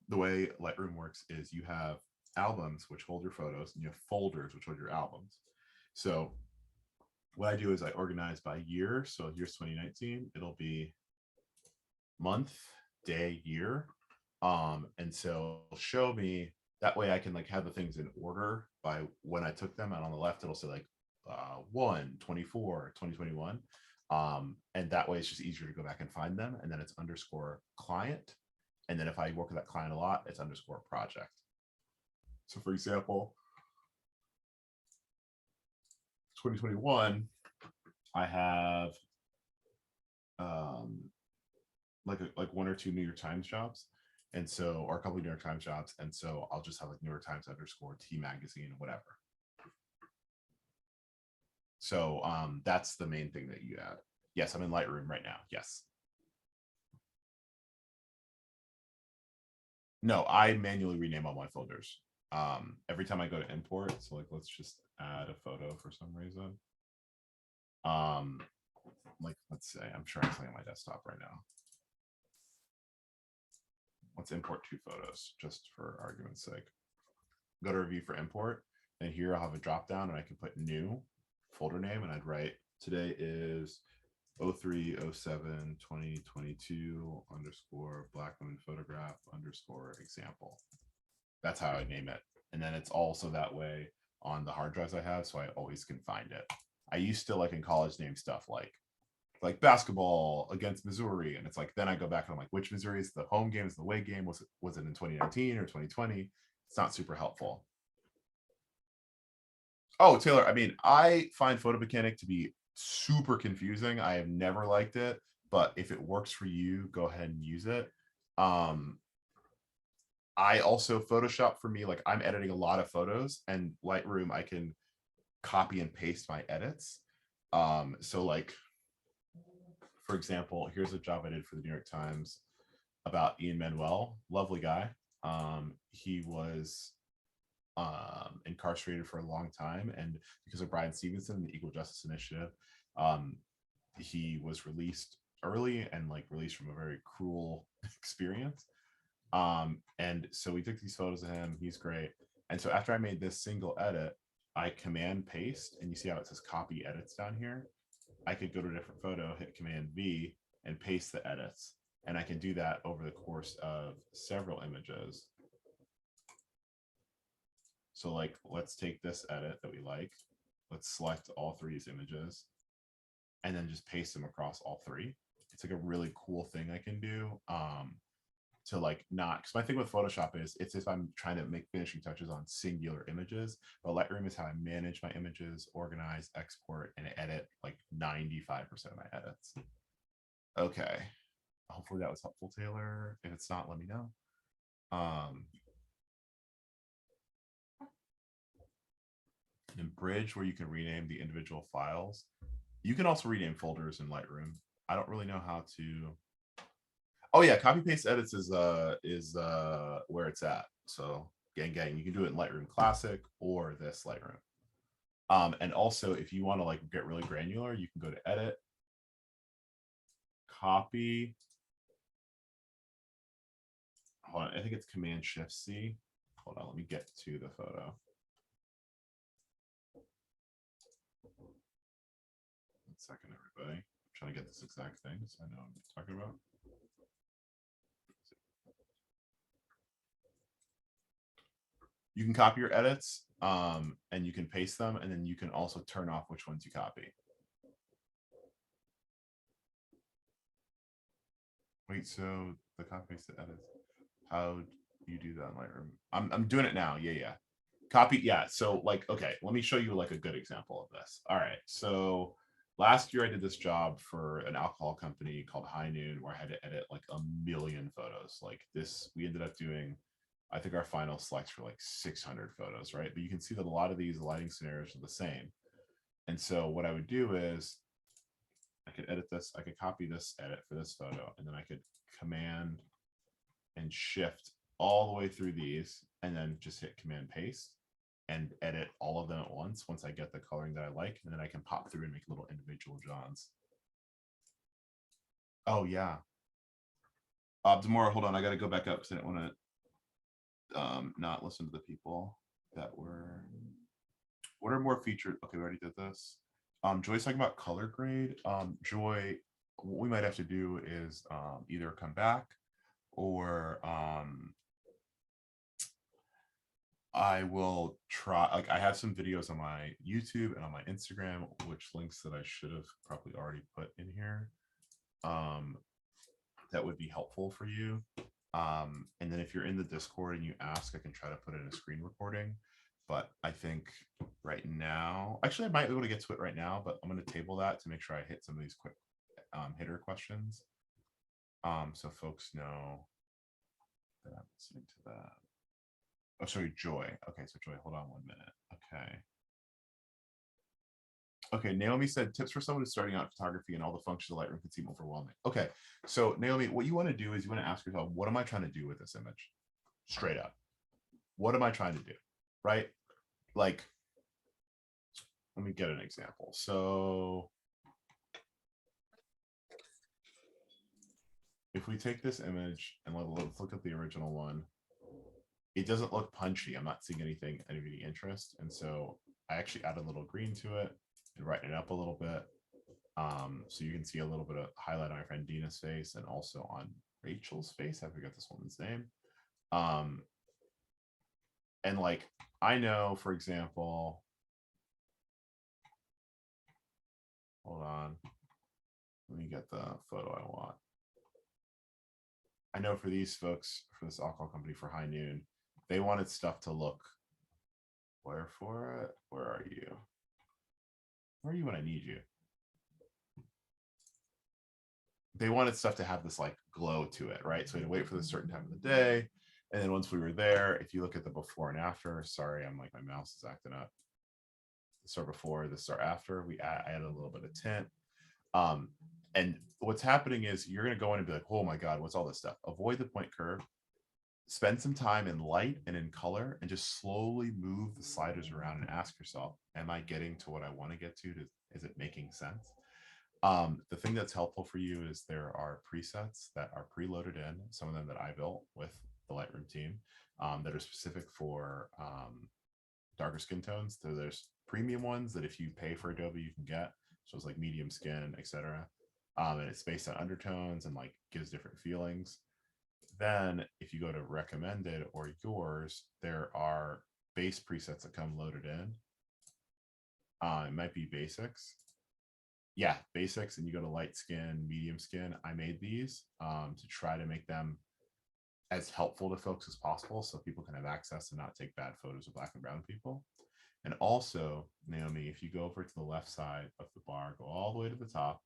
The way Lightroom works is you have albums, which hold your photos, and you have folders, which hold your albums. So what I do is I organize by year. So here's 2019. It'll be month, day, year. And so show me, that way I can like have the things in order by when I took them. And on the left, it'll say like 1/24, 2021. And that way it's just easier to go back and find them. And then it's underscore client. And then if I work with that client a lot, it's underscore project. So for example, 2021, I have like one or two New York Times jobs. And so, or a couple of New York Times jobs. And so I'll just have like New York Times underscore T magazine, whatever. So that's the main thing that you add. Yes, I'm in Lightroom right now. Yes. No, I manually rename all my folders. Every time I go to import, so like let's just add a photo for some reason. Like let's say I'm trying something on my desktop right now. Let's import 2 photos just for argument's sake. Go to review for import, and here I'll have a drop down and I can put new folder name, and I'd write today is 03/07/2022 underscore black women photograph underscore example. That's how I name it. And then it's also that way on the hard drives I have, so I always can find it. I used to like in college name stuff like basketball against Missouri, and it's like then I go back and I'm like, which Missouri is the home game, is the away game, was it in 2019 or 2020? It's not super helpful. Oh, Taylor, I mean, I find Photo Mechanic to be super confusing. I have never liked it, but if it works for you, go ahead and use it. I also Photoshop, for me, like I'm editing a lot of photos, and Lightroom, I can copy and paste my edits. So like, for example, here's a job I did for the New York Times about Ian Manuel, lovely guy. He was incarcerated for a long time, and because of Brian Stevenson, the Equal Justice Initiative, he was released early and like released from a very cruel experience. And so we took these photos of him. He's great. And so after I made this single edit, I command paste, and you see how it says copy edits down here. I could go to a different photo, hit Command V, and paste the edits. And I can do that over the course of several images. So like, let's take this edit that we like. Let's select all 3 of these images and then just paste them across all 3. It's like a really cool thing I can do to like not, because my thing with Photoshop is it's if I'm trying to make finishing touches on singular images, but Lightroom is how I manage my images, organize, export, and edit like 95% of my edits. Okay. Hopefully that was helpful, Taylor. If it's not, let me know. In Bridge, where you can rename the individual files, you can also rename folders in Lightroom. I don't really know how to. Oh yeah, copy paste edits is where it's at. So gang, you can do it in Lightroom Classic or this Lightroom. And also if you want to like get really granular, you can go to edit, copy. Hold on, I think it's Command Shift C. Hold on, let me get to the photo. 1 second, everybody. I'm trying to get this exact thing so I know what I'm talking about. You can copy your edits and you can paste them, and then you can also turn off which ones you copy. Wait, so the copy paste the edits, how do you do that in Lightroom? I'm doing it now. Yeah. Copy, yeah. So like, okay, let me show you like a good example of this. All right, so last year I did this job for an alcohol company called High Noon, where I had to edit like 1,000,000 photos. Like this, we ended up doing, I think our final selects for like 600 photos, right? But you can see that a lot of these lighting scenarios are the same. And so what I would do is I could edit this, I could copy this edit for this photo, and then I could command and shift all the way through these, and then just hit command paste and edit all of them at once I get the coloring that I like, and then I can pop through and make little individual Johns. Oh yeah. Demora, hold on, I gotta go back up because I didn't want to not listen to the people that were. What are more featured? Okay, we already did this. Joy's talking about color grade. Joy, what we might have to do is either come back or I will try, like I have some videos on my YouTube and on my Instagram, which links that I should have probably already put in here. That would be helpful for you. And then if you're in the Discord and you ask, I can try to put in a screen recording. But I think right now, actually I might be able to get to it right now, but I'm going to table that to make sure I hit some of these quick hitter questions. So folks know that I'm listening to that. Oh, sorry, Joy. Okay, so Joy, hold on 1 minute. Okay. Okay, Naomi said tips for someone who's starting out in photography and all the functions of Lightroom can seem overwhelming. Okay, so Naomi, what you want to do is you want to ask yourself, what am I trying to do with this image? Straight up. What am I trying to do? Right? Like, let me get an example. So if we take this image and let's look at the original one, it doesn't look punchy. I'm not seeing anything, any interest. And so I actually add a little green to it and brighten it up a little bit. So you can see a little bit of highlight on my friend Dina's face and also on Rachel's face. I forget this woman's name. And like, I know, for example, hold on, let me get the photo I want. I know for these folks, for this alcohol company, for High Noon, they wanted stuff to look, where for it? Where are you? Where are you when I need you? They wanted stuff to have this like glow to it, right? So we had to wait for the certain time of the day. And then once we were there, if you look at the before and after, sorry, I'm like, my mouse is acting up. The start before, the start after, I added a little bit of tint. And what's happening is you're going to go in and be like, oh my God, what's all this stuff? Avoid the point curve. Spend some time in light and in color and just slowly move the sliders around and ask yourself, am I getting to what I want to get to? Is it making sense? The thing that's helpful for you is there are presets that are preloaded in, some of them that I built with the Lightroom team that are specific for darker skin tones. So there's premium ones that if you pay for Adobe, you can get. So it's like medium skin, etc. And it's based on undertones and like gives different feelings. Then if you go to recommended or yours, there are base presets that come loaded in. It might be basics. Yeah, basics, and you go to light skin, medium skin. I made these to try to make them as helpful to folks as possible so people can have access and not take bad photos of Black and brown people. And also, Naomi, if you go over to the left side of the bar, go all the way to the top,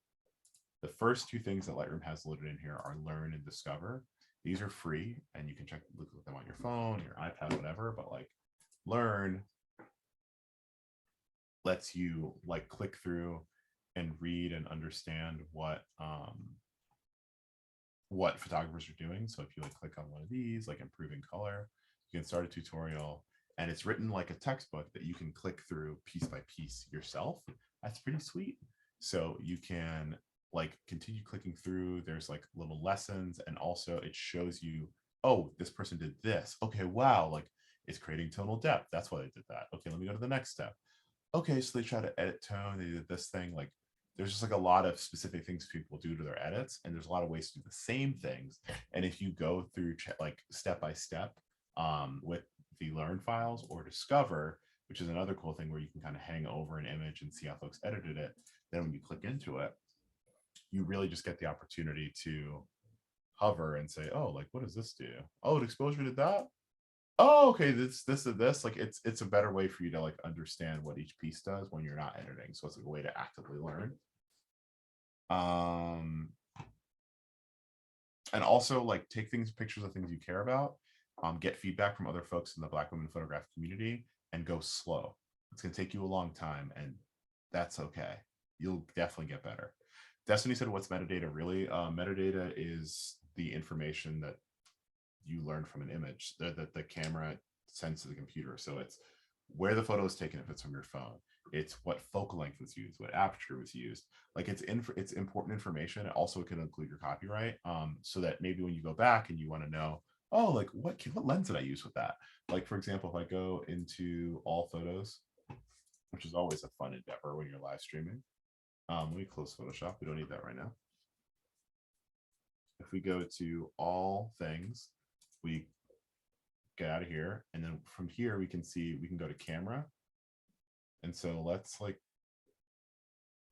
the first two things that Lightroom has loaded in here are Learn and Discover. These are free, and you can look at them on your phone, your iPad, whatever, but like Learn lets you like click through and read and understand what photographers are doing. So if you like click on one of these, like improving color, you can start a tutorial, and it's written like a textbook that you can click through piece by piece yourself. That's pretty sweet. So you can like continue clicking through. There's like little lessons, and also it shows you, oh, this person did this. Okay, wow, like it's creating tonal depth. That's why they did that. Okay, let me go to the next step. Okay, so they try to edit tone. They did this thing. Like there's just like a lot of specific things people do to their edits, and there's a lot of ways to do the same things. And if you go through like step by step with the Learn files or Discover, which is another cool thing where you can kind of hang over an image and see how folks edited it, then when you click into it, you really just get the opportunity to hover and say, oh, like what does this do? Oh, it exposure did that. Oh, okay, this and this. Like it's a better way for you to like understand what each piece does when you're not editing. So it's like a way to actively learn. And also like take pictures of things you care about, get feedback from other folks in the Black women photograph community, and go slow. It's going to take you a long time, and that's okay. You'll definitely get better. Destiny said, what's metadata really? Metadata is the information that you learn from an image that the camera sends to the computer. So it's where the photo is taken if it's from your phone. It's what focal length was used, what aperture was used. Like it's important information. Also, it can include your copyright, so that maybe when you go back and you want to know, oh, like what lens did I use with that? Like for example, if I go into all photos, which is always a fun endeavor when you're live streaming. Let me close Photoshop. We don't need that right now. If we go to all things, we get out of here, and then from here we can see we can go to camera. And so let's like,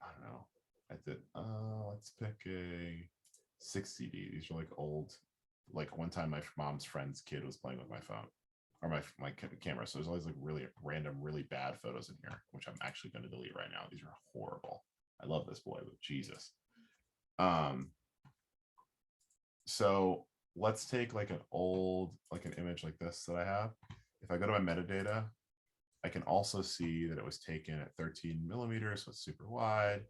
I don't know, let's pick a 6CD. These are like old, like one time my mom's friend's kid was playing with my phone or my camera. So there's always like really random, really bad photos in here, which I'm actually going to delete right now. These are horrible. I love this boy, but Jesus. So let's take like an old, like an image like this that I have. If I go to my metadata, I can also see that it was taken at 13 millimeters, so it's super wide.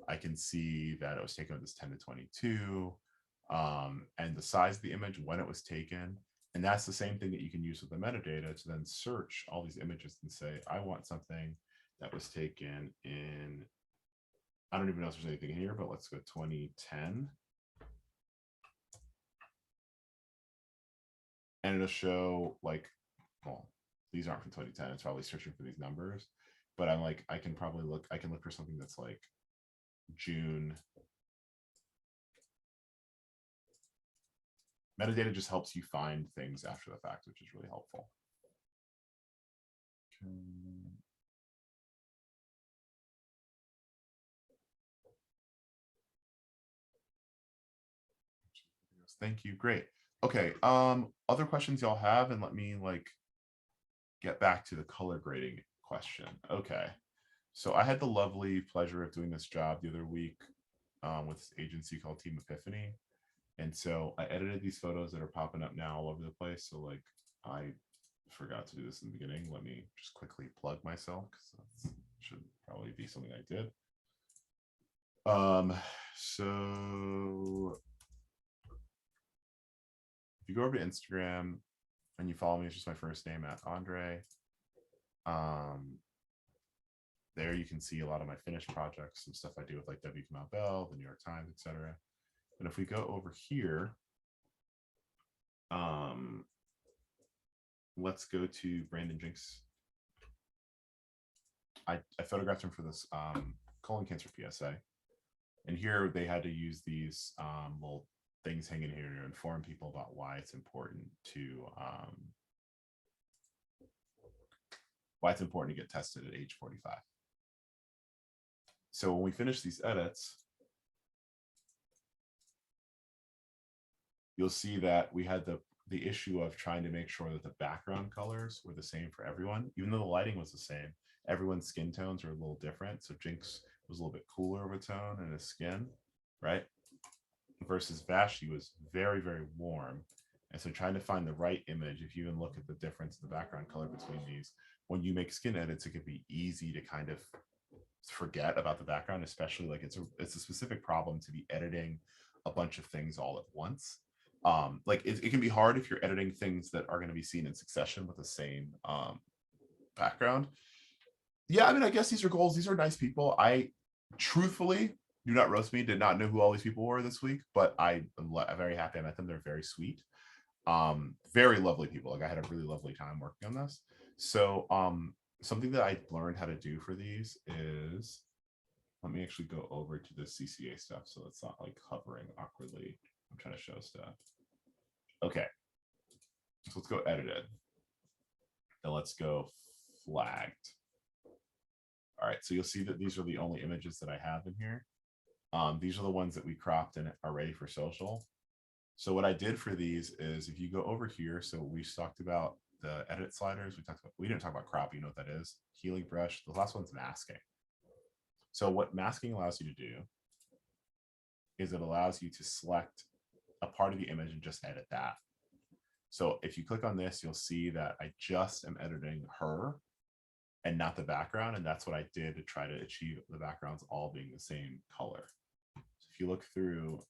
I can see that it was taken with this 10 to 22, and the size of the image when it was taken. And that's the same thing that you can use with the metadata to then search all these images and say, I want something that was taken in, I don't even know if there's anything in here, but let's go 2010. And it'll show like, well, these aren't from 2010. It's probably searching for these numbers, but I'm like, I can look for something that's like June. Metadata just helps you find things after the fact, which is really helpful. Thank you. Great. Okay. Other questions y'all have, and let me like get back to the color grading question. Okay. So I had the lovely pleasure of doing this job the other week with this agency called Team Epiphany. And so I edited these photos that are popping up now all over the place. So like I forgot to do this in the beginning. Let me just quickly plug myself because that should probably be something I did. So if you go over to Instagram and you follow me, it's just my first name at Aundre. There you can see a lot of my finished projects, some stuff I do with like W. Kamau Bell, the New York Times, etc. And if we go over here, let's go to Brandon Jinks. I photographed him for this colon cancer PSA. And here they had to use these little things hanging here to inform people about why it's important to get tested at age 45. So when we finish these edits, you'll see that we had the issue of trying to make sure that the background colors were the same for everyone, even though the lighting was the same. Everyone's skin tones are a little different. So Jinx was a little bit cooler of a tone in his skin, right? Versus Vashti was very, very warm. And so trying to find the right image, if you even look at the difference in the background color between these, when you make skin edits, it can be easy to kind of forget about the background, especially like it's a specific problem to be editing a bunch of things all at once. Like it can be hard if you're editing things that are going to be seen in succession with the same background. Yeah, I mean, I guess these are goals. These are nice people. I truthfully, do not roast me, did not know who all these people were this week, but I'm very happy I met them. They're very sweet. Very lovely people. Like I had a really lovely time working on this. So something that I learned how to do for these is, let me actually go over to the CCA stuff so it's not like hovering awkwardly. I'm trying to show stuff. Okay, so let's go edited. Then let's go flagged. All right, so you'll see that these are the only images that I have in here. These are the ones that we cropped and are ready for social. So what I did for these is, if you go over here, so we talked about the edit sliders. We didn't talk about crop. You know what that is? Healing brush. The last one's masking. So what masking allows you to do is it allows you to select a part of the image and just edit that. So if you click on this, you'll see that I just am editing her and not the background. And that's what I did to try to achieve the backgrounds all being the same color. So if you look through,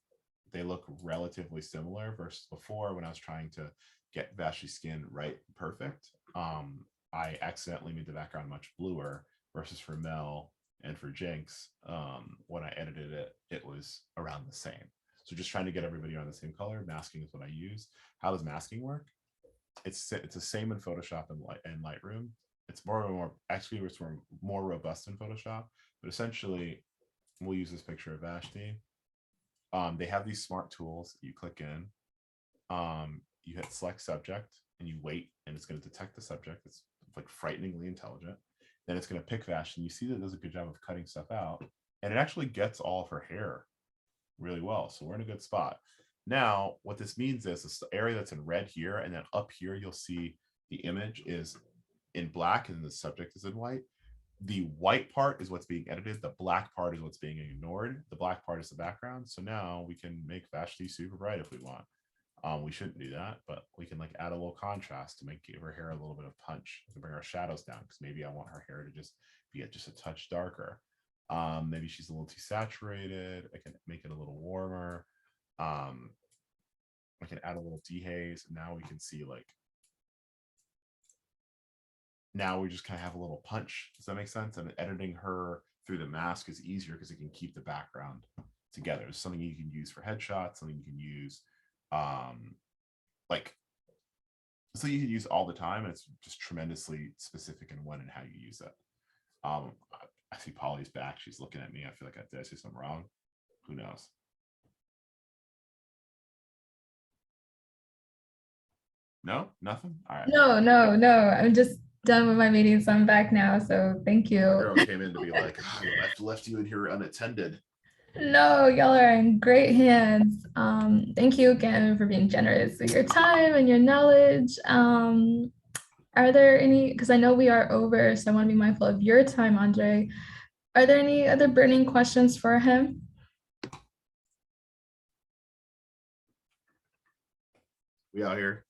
they look relatively similar versus before when I was trying to get Vashti's skin right perfect. I accidentally made the background much bluer versus for Mel and for Jinx. When I edited it, it was around the same. So just trying to get everybody on the same color. Masking is what I use. How does masking work? It's the same in Photoshop and Lightroom. It's more robust in Photoshop, but essentially we'll use this picture of Vashti. They have these smart tools. You click in, you hit select subject and you wait, and it's going to detect the subject. It's like frighteningly intelligent. Then it's going to pick Vashti, and you see that it does a good job of cutting stuff out, and it actually gets all of her hair really well. So we're in a good spot. Now, what this means is this area that's in red here, and then up here, you'll see the image is in black and the subject is in white. The white part is what's being edited. The black part is what's being ignored. The black part is the background. So now we can make Vashti super bright if we want. We shouldn't do that, but we can like add a little contrast to give her hair a little bit of punch. We can bring our shadows down because maybe I want her hair to just be just a touch darker. Maybe she's a little too saturated. I can make it a little warmer. I can add a little dehaze. And now we can see like, now we just kind of have a little punch. Does that make sense? And editing her through the mask is easier because it can keep the background together. It's something you can use for headshots, something you can use so you can use all the time, and it's just tremendously specific in when and how you use it. I see Polly's back. She's looking at me. I feel like did I say something wrong? Who knows? No, nothing. All right. No. I'm just done with my meeting, so I'm back now. So thank you. Girl came in to be like, oh, I left you in here unattended. No, y'all are in great hands. Thank you again for being generous with your time and your knowledge. Are there any, because I know we are over, so I want to be mindful of your time, Aundre. Are there any other burning questions for him? We out here.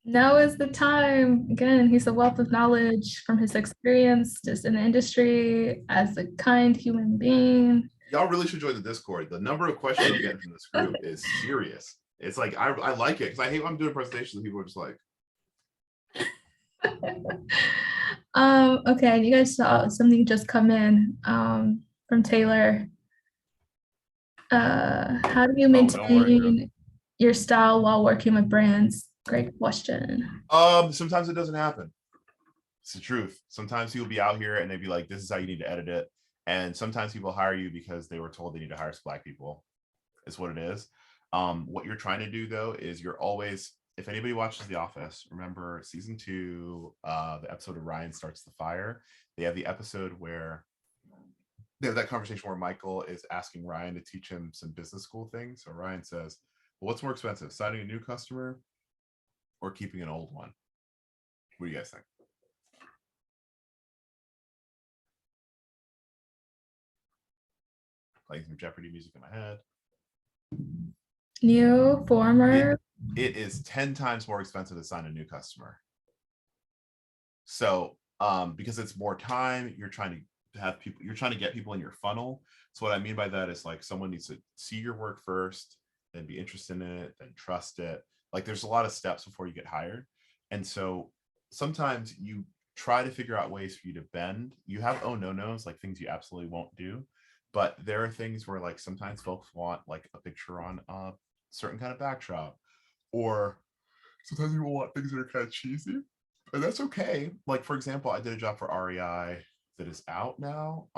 Now is the time. Again, he's a wealth of knowledge from his experience just in the industry as a kind human being. Y'all really should join the Discord. The number of questions I'm getting from this group is serious. It's like, I like it because I hate when I'm doing presentations and people are just like. Okay, you guys saw something just come in from Taylor. How do you maintain your style while working with brands? Great question. Sometimes it doesn't happen. It's the truth. Sometimes people be out here and they'd be like, this is how you need to edit it. And sometimes people hire you because they were told they need to hire Black people. Is what it is. What you're trying to do though is you're always, if anybody watches The Office, remember season 2, the episode of Ryan Starts the Fire. They have the episode where they have that conversation where Michael is asking Ryan to teach him some business school things. So Ryan says, well, what's more expensive, signing a new customer or keeping an old one? What do you guys think? Playing some Jeopardy music in my head. New, former. It is 10 times more expensive to sign a new customer. So because it's more time, you're trying to have people, you're trying to get people in your funnel. So what I mean by that is like someone needs to see your work first, then be interested in it, then trust it. Like there's a lot of steps before you get hired. And so sometimes you try to figure out ways for you to bend. You have no-nos, like things you absolutely won't do. But there are things where like sometimes folks want like a picture on a certain kind of backdrop, or sometimes people want things that are kind of cheesy, and that's okay. Like for example, I did a job for REI that is out now.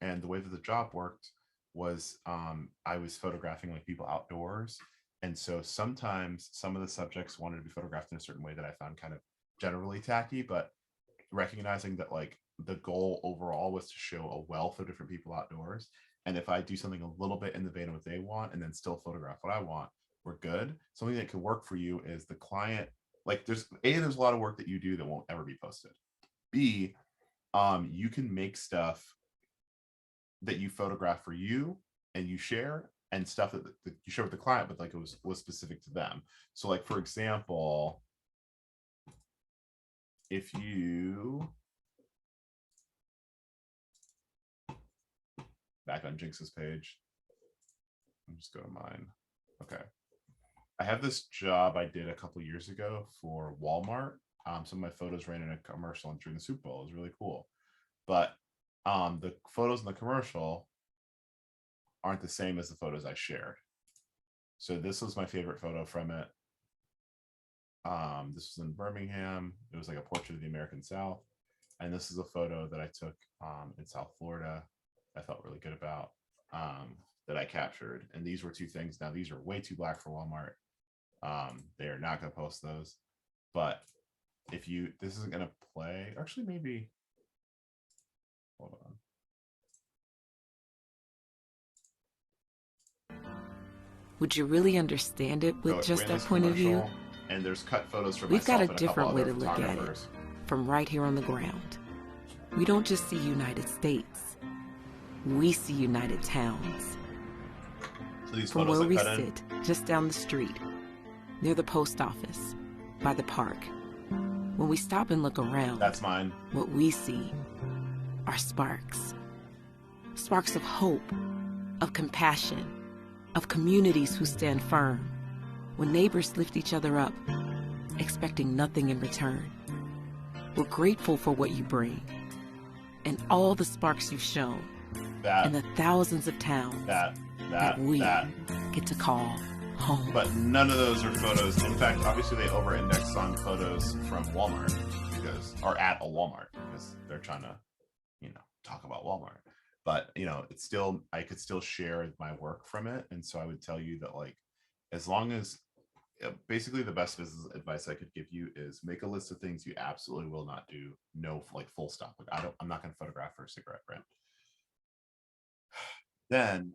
And the way that the job worked was I was photographing like people outdoors. And so sometimes some of the subjects wanted to be photographed in a certain way that I found kind of generally tacky, but recognizing that like the goal overall was to show a wealth of different people outdoors. And if I do something a little bit in the vein of what they want and then still photograph what I want, we're good. Something that could work for you is the client, like there's a lot of work that you do that won't ever be posted. B, you can make stuff that you photograph for you and you share, and stuff that you share with the client, but like it was specific to them. So like, for example, if you back on Jinx's page, let me just go to mine. Okay. I have this job I did a couple years ago for Walmart. Some of my photos ran in a commercial during the Super Bowl. It was really cool. But the photos in the commercial aren't the same as the photos I shared. So this was my favorite photo from it. This was in Birmingham. It was like a portrait of the American South. And this is a photo that I took in South Florida. I felt really good about that I captured. And these were two things. Now these are way too black for Walmart. They are not going to post those. But if you, this isn't going to play. Actually, maybe. Hold on. Would you really understand it with just that point of view? And there's cut photos from We've got myself a and different way to couple look other at it photographers. from right here on the ground. We don't just see United States. We see United Towns. So these From photos where we cut in, sit, just down the street, near the post office, by the park. When we stop and look around, that's mine. what we see are sparks. Sparks of hope, of compassion, of communities who stand firm. When neighbors lift each other up, expecting nothing in return. We're grateful for what you bring and all the sparks you've shown, and the thousands of towns that we get to call home. But none of those are photos. In fact, obviously they over-index on photos from Walmart because, or at a Walmart, because they're trying to, you know, talk about Walmart. But you know, it's still, I could still share my work from it. And so I would tell you that, like, as long as basically the best business advice I could give you is make a list of things you absolutely will not do. No, like, full stop. Like, I'm not going to photograph for a cigarette brand. Then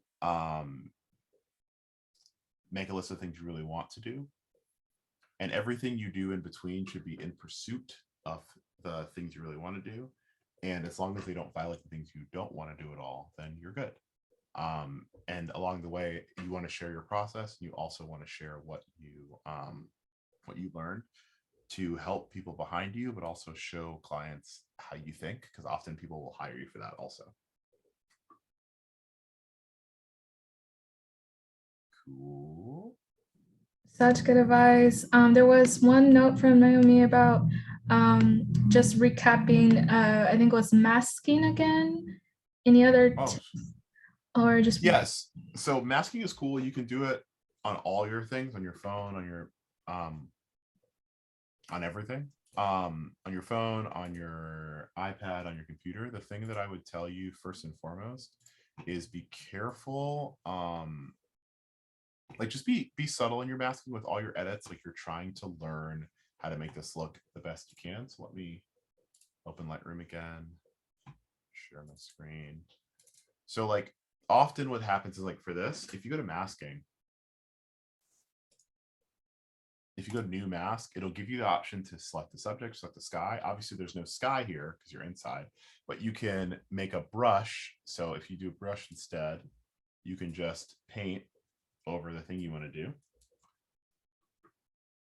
make a list of things you really want to do. And everything you do in between should be in pursuit of the things you really want to do. And as long as they don't violate the things you don't want to do at all, then you're good. And along the way, you want to share your process. You also want to share what you learned to help people behind you, but also show clients how you think, because often people will hire you for that also. Cool. Such good advice. There was one note from Naomi about just recapping, I think it was masking again. Any other tips? Or just yes. So masking is cool. You can do it on all your things, on your phone, on your on everything, on your phone, on your iPad, on your computer. The thing that I would tell you first and foremost is be careful. Like, just be subtle in your masking with all your edits. Like, you're trying to learn how to make this look the best you can. So let me open Lightroom again, share my screen. So like, often what happens is, like, for this, if you go to masking, if you go to new mask, it'll give you the option to select the subject, select the sky. Obviously there's no sky here because you're inside, but you can make a brush. So if you do a brush instead, you can just paint over the thing you want to do.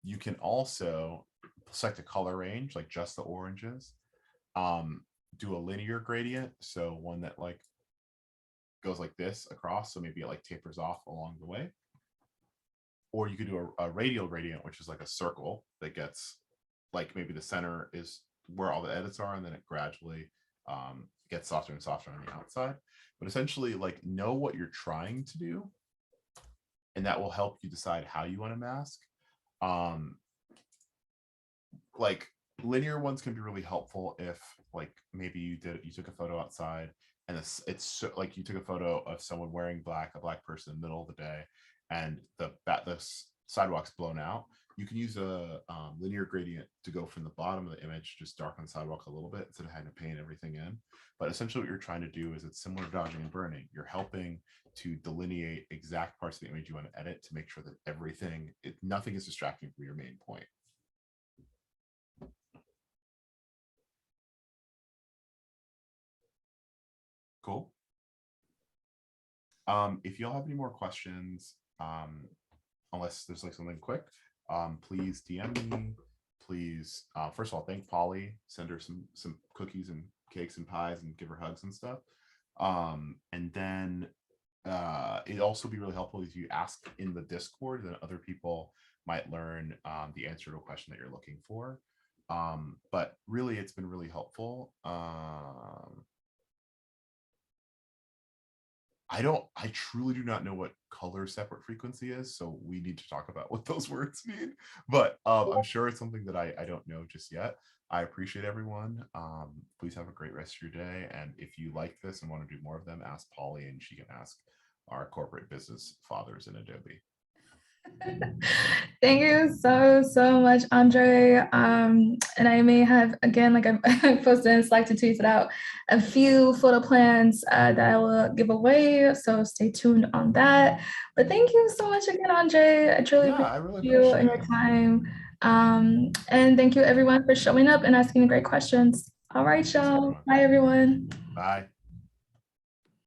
You can also select a color range, like just the oranges. Do a linear gradient, so one that like goes like this across, so maybe it like tapers off along the way. Or you could do a radial gradient, which is like a circle that gets, like, maybe the center is where all the edits are, and then it gradually gets softer and softer on the outside. But essentially, like, know what you're trying to do, and that will help you decide how you want to mask. Like, linear ones can be really helpful if, like, maybe you took a photo outside, and it's so, like, you took a photo of someone wearing black, a black person in the middle of the day, and the sidewalk's blown out. You can use a linear gradient to go from the bottom of the image, just darken the sidewalk a little bit instead of having to paint everything in. But essentially what you're trying to do is, it's similar to dodging and burning. You're helping to delineate exact parts of the image you want to edit to make sure that nothing is distracting from your main point. Cool. if y'all have any more questions, unless there's like something quick, please DM me. Please, first of all, thank Polly. Send her some cookies and cakes and pies and give her hugs and stuff. And then it'd also be really helpful if you ask in the Discord, then other people might learn the answer to a question that you're looking for. But really, it's been really helpful. I truly do not know what color separate frequency is, so we need to talk about what those words mean. But I'm sure it's something that I don't know just yet. I appreciate everyone. Please have a great rest of your day. And if you like this and want to do more of them, ask Polly, and she can ask our corporate business fathers in Adobe. Thank you so much, Aundre. And I may have, again, like I posted in Slack to tweet it out, a few photo plans that I will give away. So stay tuned on that. But thank you so much again, Aundre. I truly appreciate you and your time. And thank you everyone for showing up and asking great questions. All right, y'all. Bye, everyone. Bye.